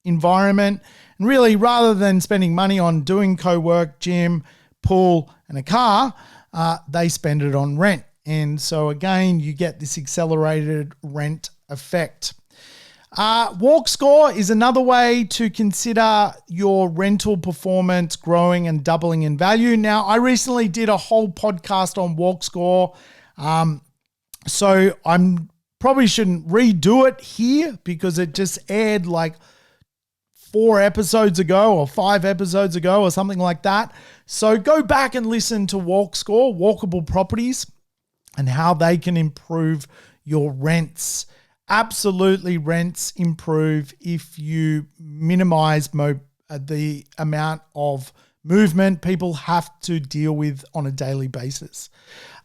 environment. And really, rather than spending money on doing co-work, gym, pool, and a car, they spend it on rent. And so again, you get this accelerated rent effect. Walk score is another way to consider your rental performance growing and doubling in value. Now, I recently did a whole podcast on walk score, so I'm probably shouldn't redo it here because it just aired 4 episodes ago or 5 episodes ago or something like that. So go back and listen to walk score, walkable properties, and how they can improve your rents. Absolutely, rents improve if you minimize the amount of movement people have to deal with on a daily basis.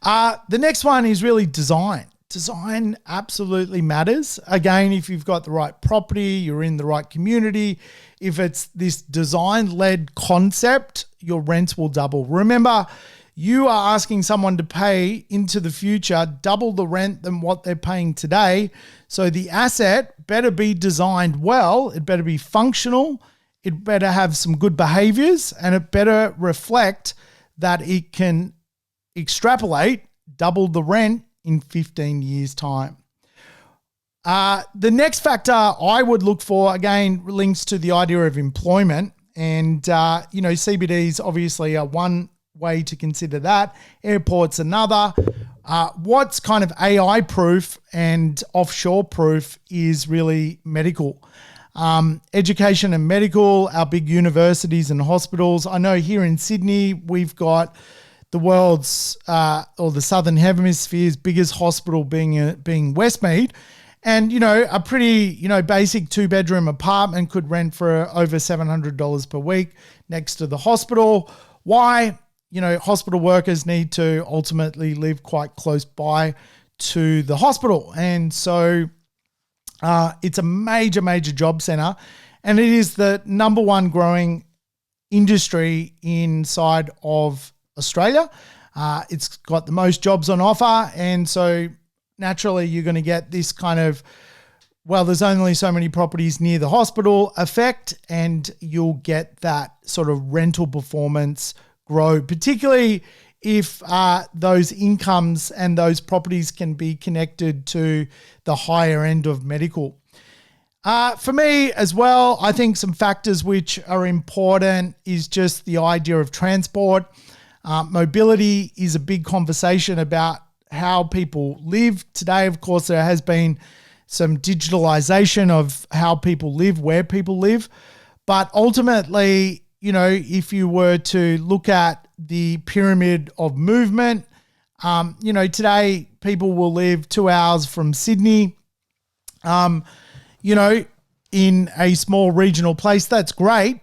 The next one is really design. Design absolutely matters. Again, if you've got the right property, you're in the right community, if it's this design-led concept, your rents will double. Remember, you are asking someone to pay into the future double the rent than what they're paying today. So the asset better be designed well. It better be functional. It better have some good behaviors, and it better reflect that it can extrapolate double the rent in 15 years' time. The next factor I would look for, again, links to the idea of employment. And, CBDs obviously are one way to consider that. Airports another. What's kind of AI proof and offshore proof is really medical. Education and medical, our big universities and hospitals. I know here in Sydney, we've got the world's or the Southern Hemisphere's biggest hospital being Westmead. And, a pretty, basic 2-bedroom apartment could rent for over $700 per week next to the hospital. Why? Hospital workers need to ultimately live quite close by to the hospital. And so it's a major, major job center. And it is the number one growing industry inside of Australia. It's got the most jobs on offer. And so naturally you're going to get this kind of, there's only so many properties near the hospital effect, and you'll get that sort of rental performance grow, particularly if those incomes and those properties can be connected to the higher end of medical. For me as well, I think some factors which are important is just the idea of transport. Mobility is a big conversation about how people live today. Of course, there has been some digitalization of how people live, where people live. But ultimately, if you were to look at the pyramid of movement, today people will live 2 hours from Sydney, in a small regional place. That's great.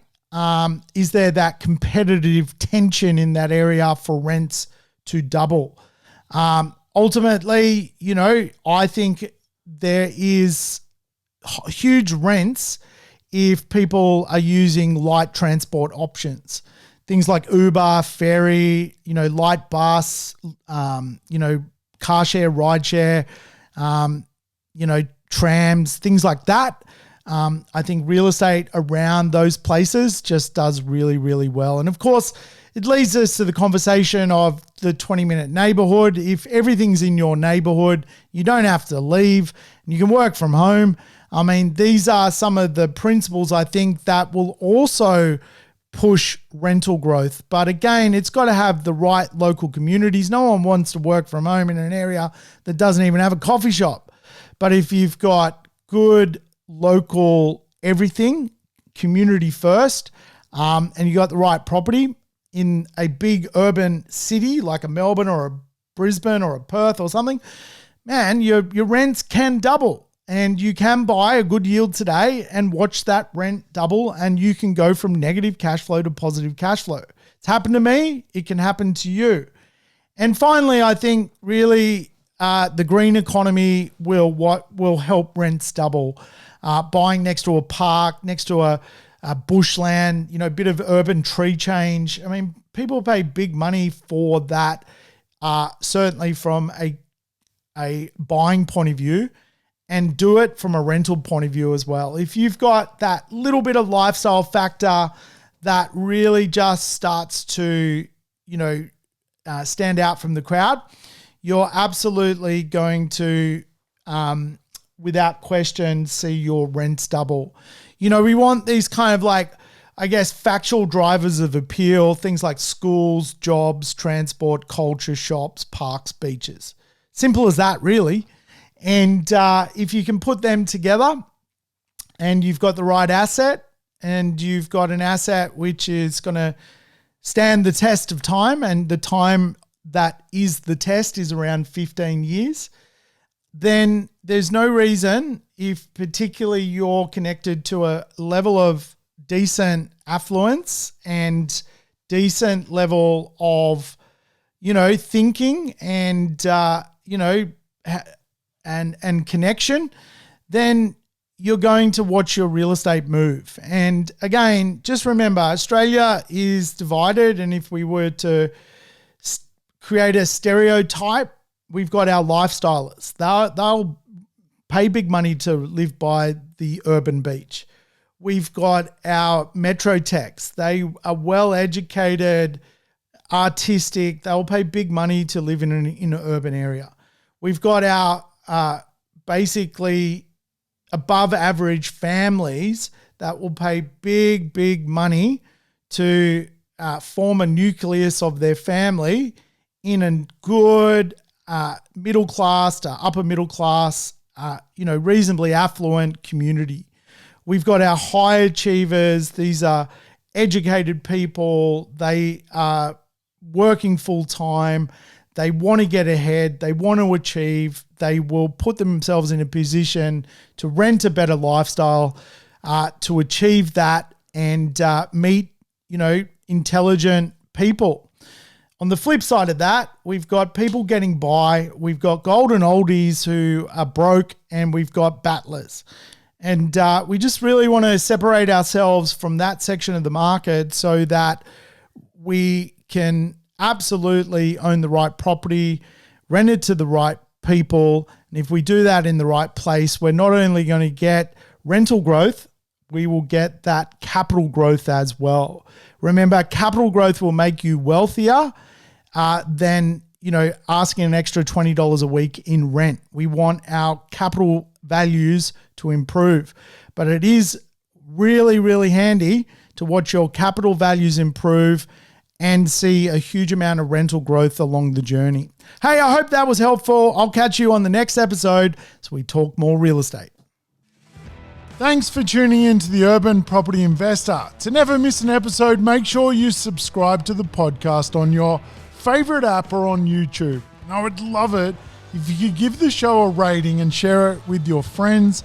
Is there that competitive tension in that area for rents to double? Ultimately, I think there is huge rents if people are using light transport options. Things like Uber, ferry, light bus, car share, ride share, trams, things like that. I think real estate around those places just does really, really well. And of course, it leads us to the conversation of the 20-minute neighborhood. If everything's in your neighborhood, you don't have to leave and you can work from home. I mean, these are some of the principles I think that will also push rental growth. But again, it's got to have the right local communities. No one wants to work from home in an area that doesn't even have a coffee shop. But if you've got good local everything, community first, and you got the right property in a big urban city like a Melbourne or a Brisbane or a Perth or something, man, your rents can double. And you can buy a good yield today and watch that rent double, and you can go from negative cash flow to positive cash flow. It's happened to me. It can happen to you. And finally, I think really the green economy will help rents double. Buying next to a park, next to a bushland, a bit of urban tree change. I mean, people pay big money for that, certainly from a buying point of view, and do it from a rental point of view as well. If you've got that little bit of lifestyle factor that really just starts to, stand out from the crowd, you're absolutely going to, without question, see your rents double. We want these kind of factual drivers of appeal, things like schools, jobs, transport, culture, shops, parks, beaches. Simple as that, really. And if you can put them together and you've got the right asset and you've got an asset which is going to stand the test of time, and the time that is the test is around 15 years, then there's no reason, if particularly you're connected to a level of decent affluence and decent level of, thinking and, and connection, then you're going to watch your real estate move. And again, just remember, Australia is divided. And if we were to create a stereotype, we've got our lifestylers. They'll pay big money to live by the urban beach. We've got our metro techs. They are well-educated, artistic. They'll pay big money to live in an urban area. We've got our basically above average families that will pay big, big money to form a nucleus of their family in a good middle class to upper middle class, reasonably affluent community. We've got our high achievers. These are educated people. They are working full time. They want to get ahead. They want to achieve. They will put themselves in a position to rent a better lifestyle, to achieve that and meet, intelligent people. On the flip side of that, we've got people getting by. We've got golden oldies who are broke, and we've got battlers. And we just really want to separate ourselves from that section of the market so that we can absolutely own the right property, rent it to the right people. And if we do that in the right place, we're not only going to get rental growth, we will get that capital growth as well. Remember, capital growth will make you wealthier than, asking an extra $20 a week in rent. We want our capital values to improve, but it is really, really handy to watch your capital values improve and see a huge amount of rental growth along the journey. Hey, I hope that was helpful. I'll catch you on the next episode as we talk more real estate. Thanks for tuning in to the Urban Property Investor. To never miss an episode, make sure you subscribe to the podcast on your favorite app or on YouTube. And I would love it if you could give the show a rating and share it with your friends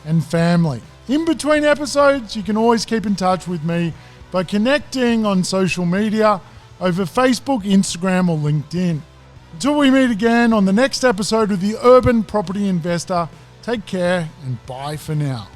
and family. In between episodes, you can always keep in touch with me by connecting on social media over Facebook, Instagram, or LinkedIn. Until we meet again on the next episode of the Urban Property Investor, take care and bye for now.